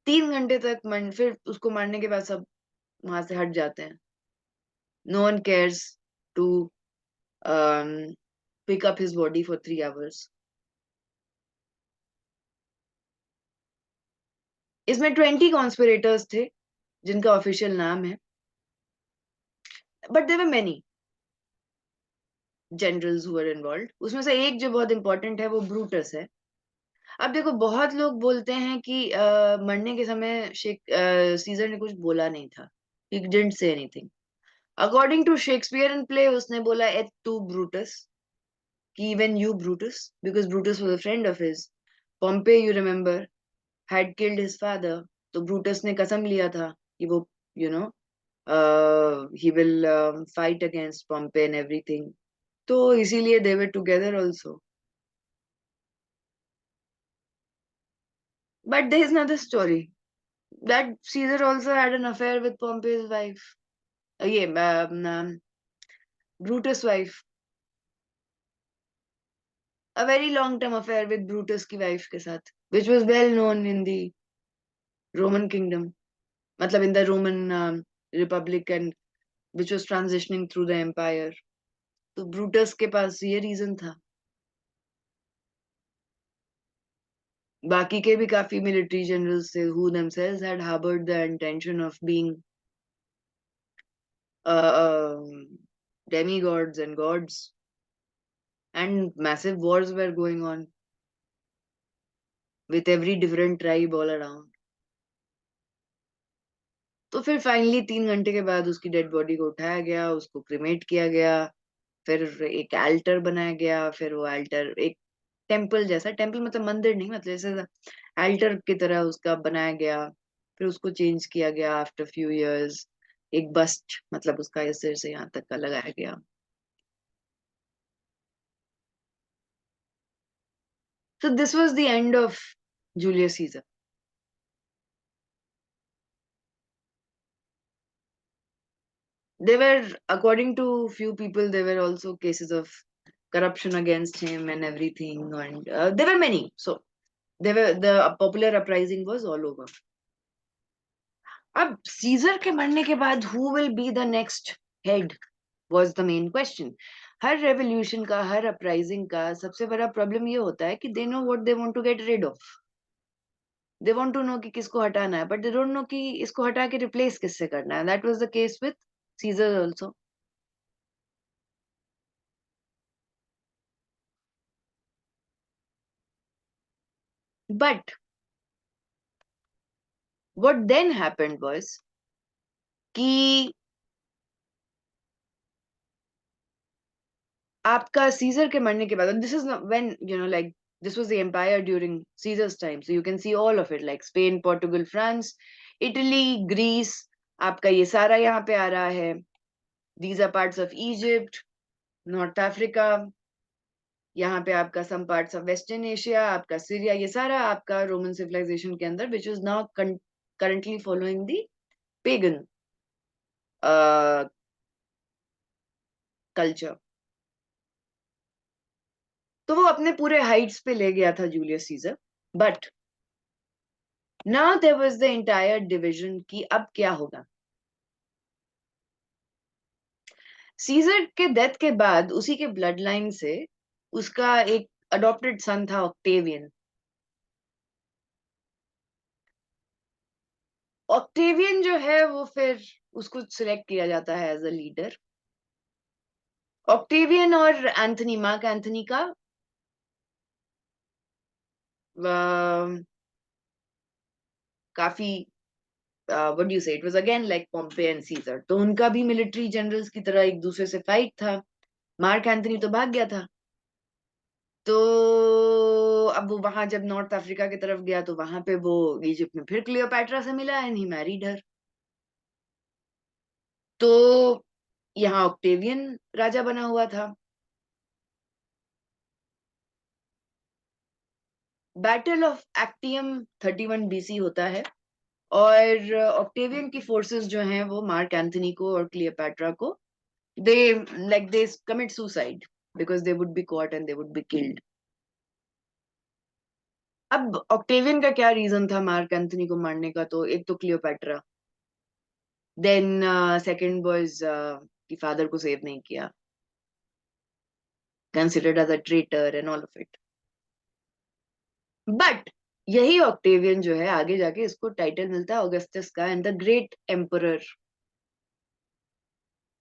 3 घंटे तक फिर उसको मारने के बाद सब वहां से हट जाते हैं। No one cares to pick up his body for 3 hours. इसमें 20 कॉन्स्पिरेटर्स थे जिनका ऑफिशियल नाम है, but there were many generals who were involved. उसमें से एक जो बहुत इंपॉर्टेंट है वो ब्रूटस है। अब देखो, बहुत लोग बोलते हैं कि मरने के समय सीजर ने कुछ बोला नहीं था, he didn't say anything. According to Shakespeare play, उसने बोला एट टू ब्रूटस, कि even you Brutus, because Brutus was a friend of his. Pompey, you remember, had killed his father. तो ब्रूटस ने कसम लिया था कि वो, you know, he will fight against Pompey and everything. तो इसीलिए they were together also. But there is another story that Caesar also had an affair with Pompey's wife. Yeah, Brutus' wife. A very long term affair with Brutus की wife के साथ, which was well known in the Roman kingdom. मतलब in the Roman Republic, and which was transitioning through the empire. तो Brutus के पास ये reason था। बाकी के भी काफी military generals थे who themselves had harbored the intention of being demigods and gods, and massive wars were going on with every different tribe all around. तो फिर फाइनली 3 घंटे के बाद उसकी डेड बॉडी को उठाया गया, उसको क्रिमेट किया गया, फिर एक एल्टर बनाया गया, फिर वो एल्टर एक टेम्पल जैसा, टेम्पल मतलब मंदिर नहीं, मतलब जैसे एल्टर की तरह उसका बनाया गया। फिर उसको चेंज किया गया आफ्टर फ्यू इयर्स, एक बस्ट मतलब उसका इस सिर से यहाँ तक का लगाया गया। So this was the end of Julius Caesar. There were, according to few people, there were also cases of corruption against him and everything, and there were many. So there were, the popular uprising was all over. अब scissor के मरने के बाद who will be the next head was the main question. Her revolution का, हर uprising का सबसे बड़ा problem ये होता है कि they know what they want to get rid of. They want to know कि किसको हटाना है, but they don't know कि इसको हटा के रिप्लेस किससे करना है. That was the case with Caesar also. But what then happened was कि आपका सीजर के मरने के बाद, this is when you know like this was the empire during Caesar's time, so you can see all of it like Spain, Portugal, France, Italy, Greece, आपका ये सारा यहाँ पे आ रहा है। These are parts of Egypt, North Africa, यहाँ पे आपका some parts of Western Asia, आपका सीरिया, ये सारा आपका रोमन सिविलाइजेशन के अंदर, which is now currently following the pagan culture. तो वो अपने पूरे हाइट्स पे ले गया था Julius Caesar. But now there was the entire division कि अब क्या होगा। सीजर के डेथ के बाद उसी के ब्लड लाइन से उसका एक अडॉप्टेड सन था, ऑक्टेवियन। ऑक्टेवियन जो है वो फिर उसको सिलेक्ट किया जाता है एज अ लीडर। ऑक्टेवियन और एंथनी, मार्क एंथनी का काफी व्हाट डू यू से, it was again like पॉम्पे and seizure, तो उनका भी मिलिट्री जनरल्स की तरह एक दूसरे से फाइट था। मार्क एंथनी तो भाग गया था। तो अब वो वहां जब नॉर्थ अफ्रीका की तरफ गया तो वहां पे वो इजिप्ट में फिर क्लियोपैट्रा से मिला एंड ही मैरिड हर। तो यहाँ ऑक्टेवियन राजा बना हुआ था। बैटल ऑफ एक्टियम 31 बीसी होता है और ऑक्टेवियन की फोर्सेस जो हैं वो मार्क एंथनी को और क्लियोपैट्रा को they they commit suicide because they would be caught and they would be killed. अब ऑक्टेवियन का क्या रीजन था मार्क एंथनी को मारने का, तो एक तो क्लियोपैट्रा, देन सेकंड वाज कि फादर को सेव नहीं किया, considered as a traitor and all of it. But यही ऑक्टेवियन जो है आगे जाके इसको टाइटल मिलता है ऑगस्टस का and the great emperor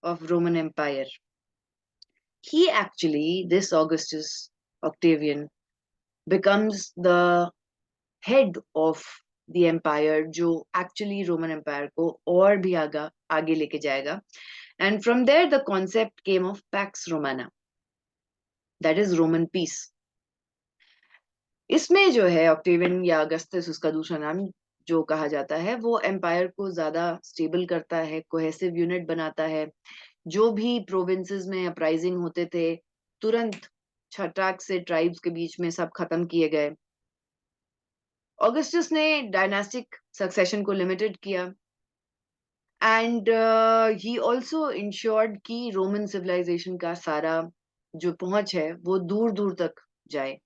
of Roman empire. He actually, this Augustus Octavian, becomes the head of the empire, जो actually Roman Empire को और भी आगे लेके जाएगा. And from there, the concept came of Pax Romana, that is Roman peace. इसमें जो है ऑक्टेवियन या अगस्टस, उसका दूसरा नाम जो कहा जाता है, वो एम्पायर को ज्यादा स्टेबल करता है, कोहेसिव यूनिट बनाता है। जो भी प्रोविंसेस में अपराइजिंग होते थे तुरंत छटाक से ट्राइब्स के बीच में सब खत्म किए गए। ऑगस्टस ने डायनास्टिक सक्सेशन को लिमिटेड किया एंड ही आल्सो इंश्योर्ड कि रोमन सिविलाइजेशन का सारा जो पहुंच है वो दूर दूर तक जाए।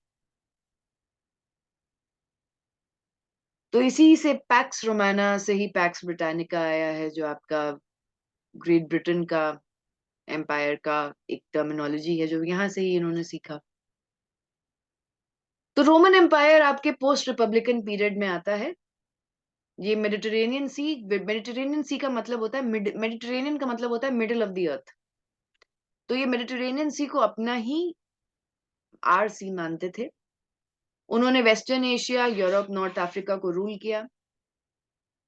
तो इसी से पैक्स रोमाना से ही पैक्स ब्रिटानिका आया है, जो आपका ग्रेट ब्रिटेन का एम्पायर का एक टर्मिनोलॉजी है जो यहाँ से ही इन्होंने सीखा। तो रोमन एम्पायर आपके पोस्ट रिपब्लिकन पीरियड में आता है। ये मेडिटेरेनियन सी का मतलब होता है मेडिटेरेनियन का मतलब होता है मिडिल ऑफ द अर्थ। तो ये मेडिटेरेनियन सी को अपना ही आर सी मानते थे। उन्होंने western Asia, Europe, north Africa को रूल किया।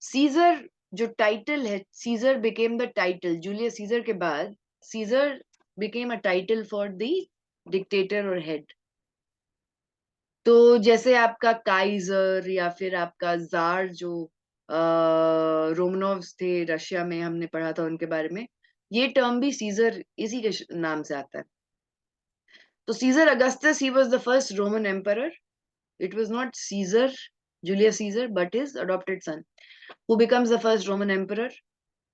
सीजर जो टाइटल है, Caesar became the title, Julius Caesar के बाद Caesar became a title for the dictator और हेड। तो जैसे आपका काइजर या फिर आपका जार जो रोमनोव्स थे रशिया में, हमने पढ़ा था उनके बारे में, ये टर्म भी सीजर इसी के नाम से आता है। तो Caesar Augustus, he was the first Roman emperor. It was not Caesar Julius Caesar but his adopted son who becomes the first Roman emperor.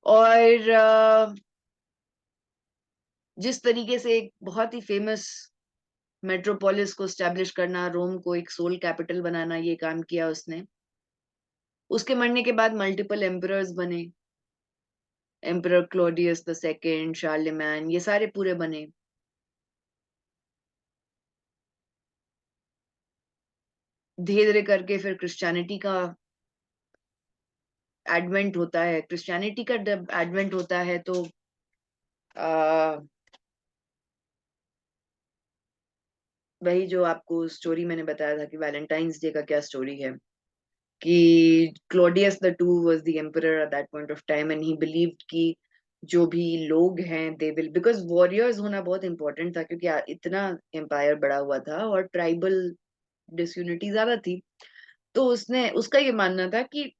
और जिस तरीके से एक बहुत ही फेमस मेट्रोपोलिस को स्टैब्लिश करना, रोम को एक सोल कैपिटल बनाना, ये काम किया उसने। उसके मरने के बाद मल्टीपल एम्परर्स बने, एम्परर क्लोडियस द सेकेंड, शार्लेमैन, ये सारे पूरे बने। धीरे धीरे करके फिर क्रिश्चियनिटी का एडवेंट होता है। क्रिश्चियनिटी का जब एडवेंट होता है तो आ, वही जो आपको स्टोरी मैंने बताया था कि वैलेंटाइंस डे का क्या स्टोरी है, कि Claudius the two was the emperor at that point of time and he believed कि जो भी लोग हैं दे विल, बिकॉज वॉरियर्स होना बहुत इंपॉर्टेंट था क्योंकि इतना एम्पायर बड़ा हुआ था और ट्राइबल डिसयूनिटी ज्यादा थी। तो उसने, उसका ये मानना था कि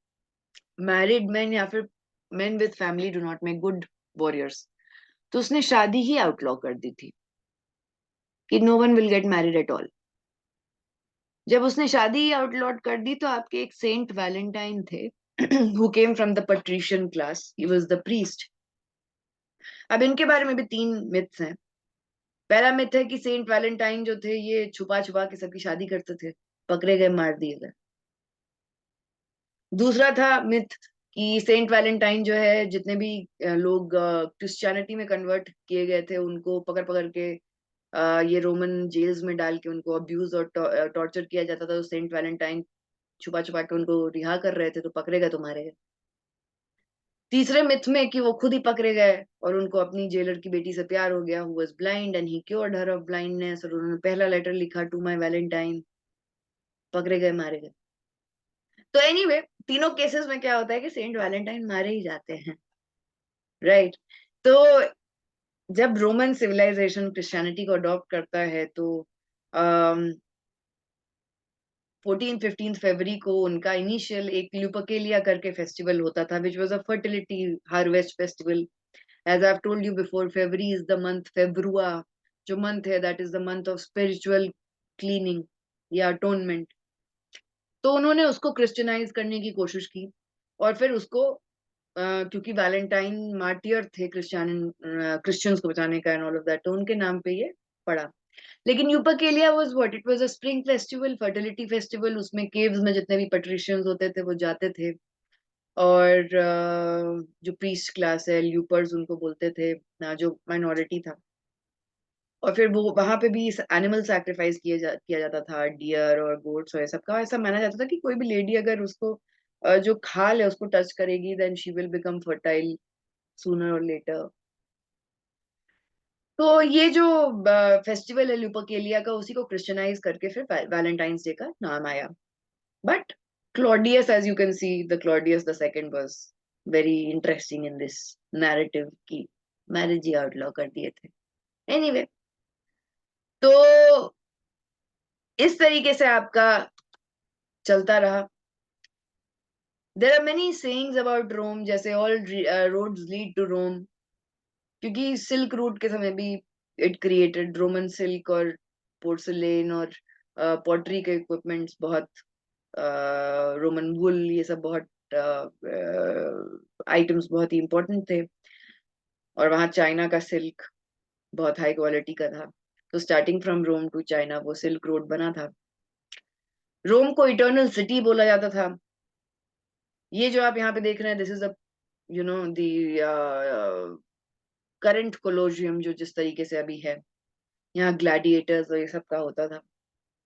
मैरिड मैन या फिर men with family do not make good warriors. तो उसने शादी ही आउटलॉ कर दी थी कि no one will get married at all. जब उसने शादी ही आउटलॉ कर दी तो आपके एक सेंट वैलेंटाइन थे, who came from the patrician class. He was the priest. अब इनके बारे में भी 3 मिथ्स हैं. पहला मिथ है कि सेंट वैलेंटाइन जो थे ये छुपा छुपा के सबकी शादी करते थे, पकड़े गए, मार दिए गए. दूसरा था मिथ कि सेंट वैलेंटाइन जो है जितने भी लोग क्रिश्चियनिटी में कन्वर्ट किए गए थे उनको पकड़ पकड़ के ये रोमन जेल्स में डाल के उनको अब्यूज और टॉर्चर किया जाता था. तो सेंट वैलेंटाइन छुपा छुपा के उनको रिहा कर रहे थे, तो पकड़े गए तो मारे गए. तीसरे मिथ में कि वो खुद ही पकड़े गए और उनको अपनी जेलर की बेटी से प्यार हो गया, who was blind and he cured her of blindness, और उन्होंने पहला लेटर लिखा टू माय वैलेंटाइन, पकड़े गए, मारे गए. तो एनीवे तीनों केसेस में क्या होता है कि सेंट वैलेंटाइन मारे ही जाते हैं, राइट. तो जब रोमन सिविलाइजेशन क्रिश्चियनिटी को अडॉप्ट करता है तो 14-15 फरवरी को उनका इनिशियल एक ल्यूपकेलिया करके फेस्टिवल होता था, which was a fertility harvest festival. As I've told you before, February is the month, Februa, जो month है, that is the month of spiritual cleaning या atonement. तो उन्होंने उसको क्रिश्चियनाइज करने की कोशिश की और फिर उसको क्योंकि वैलेंटाइन मार्टियर थे क्रिश्चियंस को बचाने का एंड ऑल ऑफ दैट, तो उनके नाम पे ये पड़ा. लेकिन Lupercalia was what, it was a spring festival, fertility festival. उसमें केव्स में जितने भी पेट्रिशियंस होते थे वो जाते थे और जो प्रीस्ट क्लास है, ल्यूपर्स उनको बोलते थे, जो माइनॉरिटी था. और फिर वो वहां पे भी एनिमल सैक्रिफाइस किया जाता था, डियर और गोट्स और ये सब का. ऐसा माना जाता था कि कोई भी लेडी अगर उसको जो खाल है उसको टच करेगी then she will become fertile sooner और लेटर. तो ये जो फेस्टिवल है ल्यूपरकेलिया का, उसी को क्रिश्चियनाइज करके फिर वैलेंटाइंस डे का नाम आया. But Claudius, as you can see, the Claudius the second was very interesting in this narrative की मैरिज ही आउटलॉ कर दिए थे. एनीवे तो इस तरीके से आपका चलता रहा. There are many sayings about Rome, जैसे all roads lead to Rome, क्योंकि सिल्क रूट के समय भी इट क्रिएटेड रोमन सिल्क और पोर्सलेन और पॉटरी के इक्विपमेंट्स बहुत, रोमन वुल, ये सब बहुत आइटम्स बहुत ही इंपॉर्टेंट थे. और वहाँ चाइना का सिल्क बहुत हाई क्वालिटी का था. तो starting from Rome to China वो सिल्क रोड बना था. रोम को इटर्नल सिटी बोला जाता था. ये जो आप यहाँ पे देख रहे हैं, this is a you know the current Colosseum जो जिस तरीके से अभी है. यहाँ ग्लैडिएटर्स और ये सब का होता था.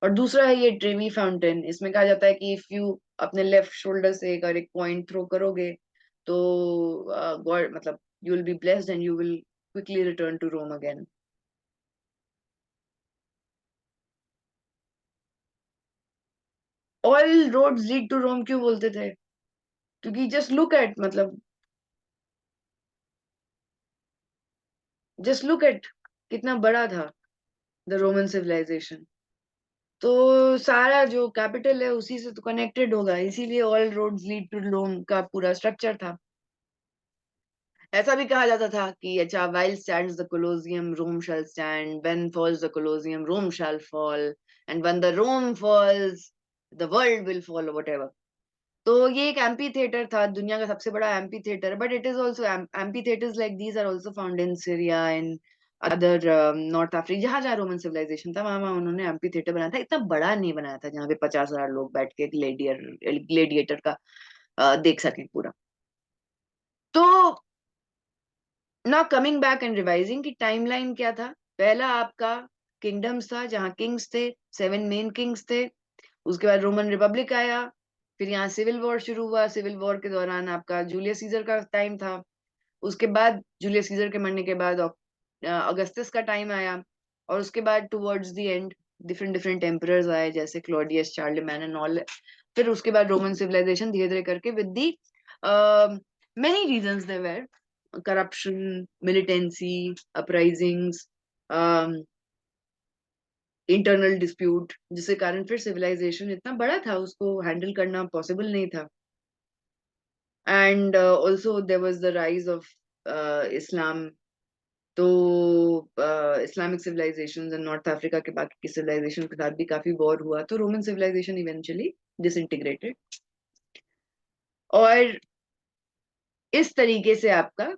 और दूसरा है ये ट्रेवी फाउंटेन. इसमें कहा जाता है कि इफ यू अपने लेफ्ट शोल्डर से अगर एक पॉइंट थ्रो करोगे तो गॉड मतलब you will be blessed and you will quickly return to Rome again. All roads lead to Rome क्यों बोलते थे? क्योंकि जस्ट लुक एट, मतलब जस्ट लुक एट कितना बड़ा था द रोमन सिविलाइजेशन. तो सारा जो कैपिटल है उसी से तो कनेक्टेड होगा, इसीलिए ऑल रोड्स लीड टू रोम का पूरा स्ट्रक्चर था. ऐसा भी कहा जाता था कि अच्छा, while stands the Colosseum, Rome shall stand. When falls the Colosseum, Rome shall fall. And when the Rome falls, the world will fall, or whatever. तो ये एक एम्पी थिएटर था, दुनिया का सबसे बड़ा amphitheatre. But it is also amphitheatres like these are also found in Syria and other north Africa. जहां जहां रोमन सिविलाइजेशन था वहां वहां उन्होंने एम्पी थिएटर बनाया था. इतना बड़ा नहीं बनाया था जहाँ पे 50,000 लोग बैठ के ग्लेडिएटर का देख सकें पूरा. तो now coming back and revising की टाइमलाइन क्या था. पहला आपका किंगडम्स था जहाँ किंग्स थे, 7 मेन किंग्स थे. उसके बाद रोमन रिपब्लिक आया. फिर यहाँ सिविल वॉर शुरू हुआ. सिविल वॉर के दौरान आपका जूलियस सीजर का टाइम था. उसके बाद जूलियस सीजर के मरने के बाद अगस्टस का टाइम आया. और उसके बाद towards the end different different emperors आए, जैसे क्लॉडियस, चार्लेमैन एंड ऑल. फिर उसके बाद रोमन सिविलाइजेशन धीरे धीरे करके with the many reasons there were corruption, militancy, uprisings, internal dispute, जिसके कारण फिर सिविलाइजेशन इतना बड़ा था उसको हैंडल करना पॉसिबल नहीं था. And also there was the rise of Islam. तो Islamic civilization and north Africa के बाकी की सिविलाइजेशन के साथ भी काफी वॉर हुआ, तो रोमन सिविलाइजेशन इवेंचुअली डिसइंटीग्रेटेड. और इस तरीके से आपका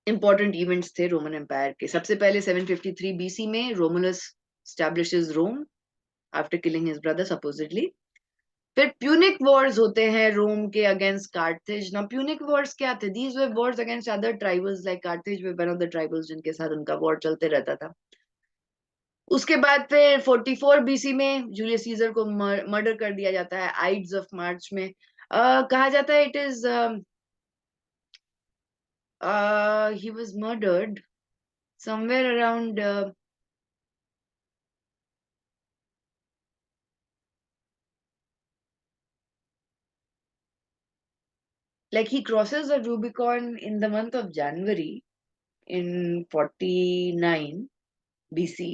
इंपॉर्टेंट इवेंट्स थे रोमन एम्पायर के। सबसे पहले 753 बीसी में Romulus establishes Rome after killing his brother supposedly. फिर प्यूनिक वॉर्स होते हैं रोम के अगेंस्ट कार्थेज। ना प्यूनिक वॉर्स क्या थे? These were wars against other tribals, like Carthage were one of the tribals जिनके साथ उनका वॉर चलते रहता था। उसके बाद फिर 44 बीसी में जूलियस सीजर को मर्डर कर दिया जाता है आइड्स ऑफ मार्च में। कहा जाता है it is he was murdered somewhere around like he crosses the Rubicon in the month of January in 49 BC,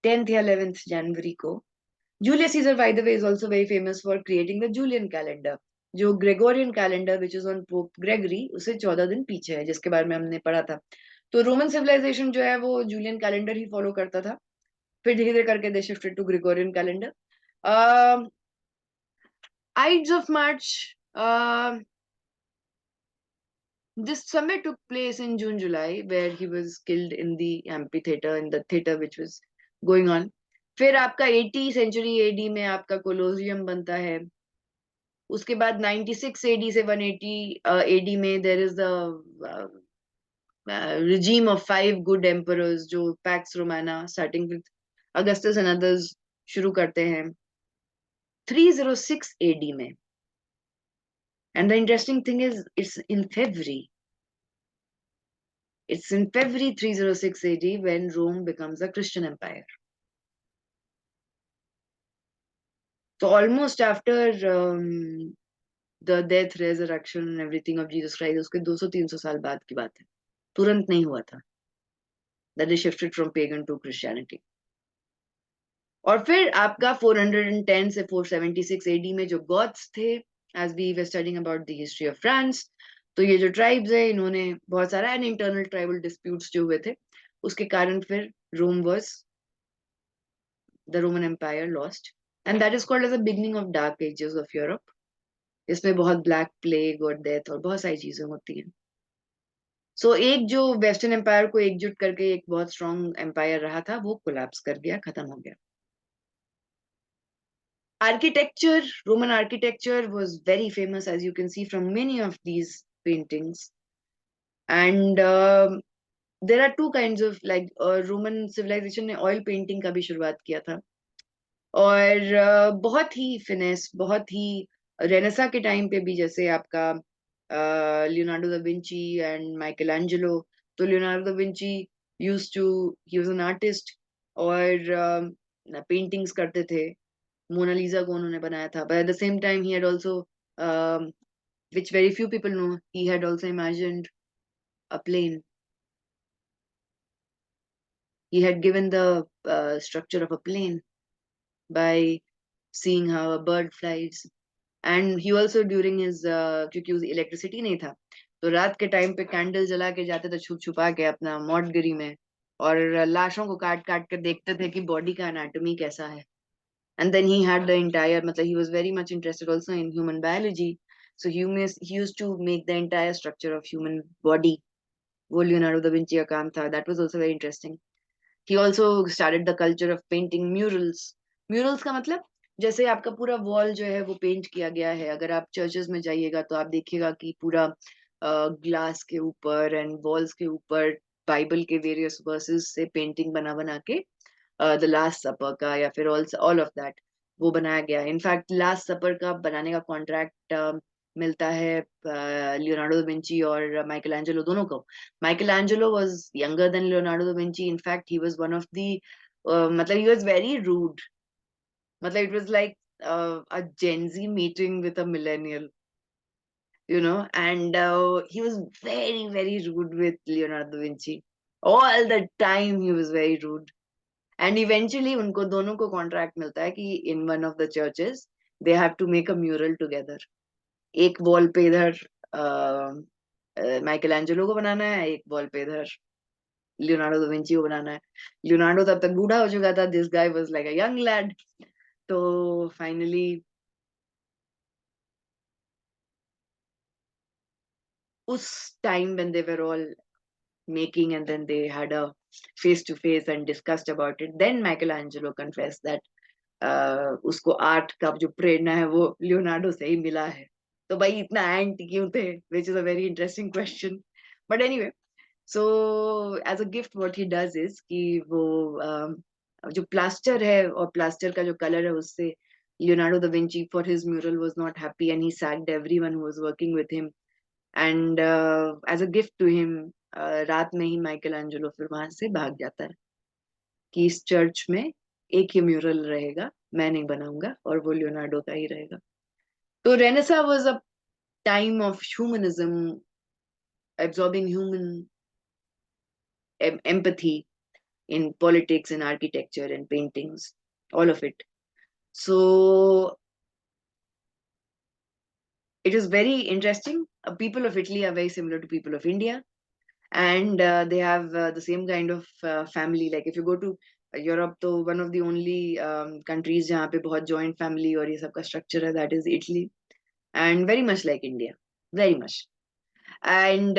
10th या 11th January को। Julius Caesar, by the way, is also very famous for creating the Julian calendar, जो Gregorian calendar which is on pope Gregory, उसे 14 दिन पीछे है, जिसके बारे में हमने पढ़ा था। तो रोमन सिविलाइजेशन जो है वो जूलियन कैलेंडर ही फॉलो करता था, फिर धीरे धीरे करके they shifted to Gregorian calendar. Ides of March, this summit took place in June, July, where he was killed in the amphitheater, in the theater which was going on. फिर आपका 80 century AD में आपका Colosseum बनता है। उसके बाद 96 AD से 180 AD में there is the regime of 5 good emperors जो Pax Romana starting with Augustus and others शुरू करते हैं 306 एडी में। And the interesting thing is it's in February. It's in February 306 AD when Rome becomes a Christian empire. So almost after the death, resurrection and everything of Jesus Christ, उसके 200-300 साल बाद की बात है, तुरंत नहीं हुआ था that they shifted from pagan to Christianity. और फिर आपका 410 से 476 AD में जो गॉथ्स थे, as we were studying about the history of France, तो ये जो ट्राइब्स है इन्होंने बहुत सारा एंड इंटरनल ट्राइबल डिस्प्यूट्स जो हुए थे, उसके कारण फिर Rome was the Roman Empire lost, and that is called as the beginning of dark ages of Europe. इसमें बहुत ब्लैक प्लेग और डेथ और बहुत सारी चीजें होती हैं। सो एक जो वेस्टर्न एम्पायर को एकजुट करके एक बहुत स्ट्रॉन्ग एम्पायर रहा था वो कोलैप्स कर गया, खत्म हो गया। Architecture, Roman architecture was very famous, as you can see from many of these paintings. And there are two kinds of, like Roman civilization ने oil painting का भी शुरुआत किया था, और बहुत ही फिनेस, बहुत ही रेनेसा के टाइम पे भी, जैसे आपका Leonardo da Vinci and Michelangelo. तो Leonardo da Vinci used to, he was an artist और पेंटिंग्स करते थे। मोनालिसा को उन्होंने बनाया था, but at the same time he had also, which very few people know, he had also imagined a plane. He had given the structure of a plane by seeing how a bird flies. And he also during his क्योंकि उस electricity नहीं था, तो रात के time पे candle जला के जाते थे छुप छुपा के अपना मॉडगिरी में, और लाशों को काट काट कर देखते थे कि बॉडी का एनाटॉमी कैसा है। And then he had the entire, मतलब he was very much interested also in human biology, so he used to make the entire structure of human body. वो लियोनार्डो दा विंची का काम था। That was also very interesting. He also started the culture of painting murals. Murals का मतलब जैसे आपका पूरा wall जो है वो पेंट किया गया है। अगर आप चर्चेस में जाइएगा तो आप देखिएगा कि पूरा ग्लास के ऊपर एंड वॉल्स के ऊपर बाइबल के वेरियस वर्सेस से पेंटिंग बना बना के द लास्ट सपर का या फिर ऑल ऑफ दैट वो बनाया गया। इनफैक्ट लास्ट सपर का बनाने का कॉन्ट्रैक्ट मिलता है लियोनार्डो दा विंची और माइकल एंजेलो दोनों को। Michael Angelo was younger than Leonardo da Vinci. In fact he was one of the, मतलब ही वाज वेरी रूड, मतलब it was like a Gen Z meeting with a millennial, and he was very, very rude with Leonardo da Vinci. All the time he was very rude. And eventually उनको दोनों को contract मिलता है कि in one of the churches they have to make a mural together. एक wall पे इधर Michael Angelo को बनाना है, एक वॉल पे इधर लियोनार्डो दा विंची को बनाना है। लियोनार्डो तब तक बूढ़ा हो चुका था, this guy was like a young lead. तो फाइनली उस time when they were all making, and then they had a face to face and discussed about it, then Michelangelo confessed that उसको art का जो प्रेरणा है वो Leonardo से ही मिला है. तो भाई इतना एंटी क्यों थे, which is a very interesting question. But anyway, so as a gift what he does is कि वो जो प्लास्टर है और प्लास्टर का जो कलर है उससे Leonardo da Vinci for his mural was not happy and he sacked everyone who was working with him. And as a gift to him, रात में ही माइकल एंजेलो फिर वहां से भाग जाता है कि इस चर्च में एक ही म्यूरल रहेगा, मैं नहीं बनाऊंगा, और वो लियोनार्डो का ही रहेगा. तो Renaissance was a time of humanism, absorbing human empathy in politics and architecture and paintings, all of it. So it is very interesting. People of Italy are very similar to people of India, and they have the same kind of family. Like if you go to Europe, तो one of the only countries जहाँ पे बहुत joint family और ये सब का structure है, that is Italy, and very much like India, very much. And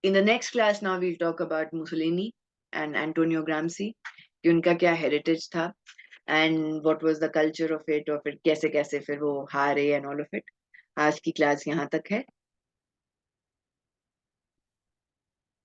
in the next class now we'll talk about Mussolini and Antonio Gramsci, कि उनका क्या heritage था, and what was the culture of it, और फिर कैसे कैसे फिर वो हारे and all of it. आज की क्लास यहाँ तक है.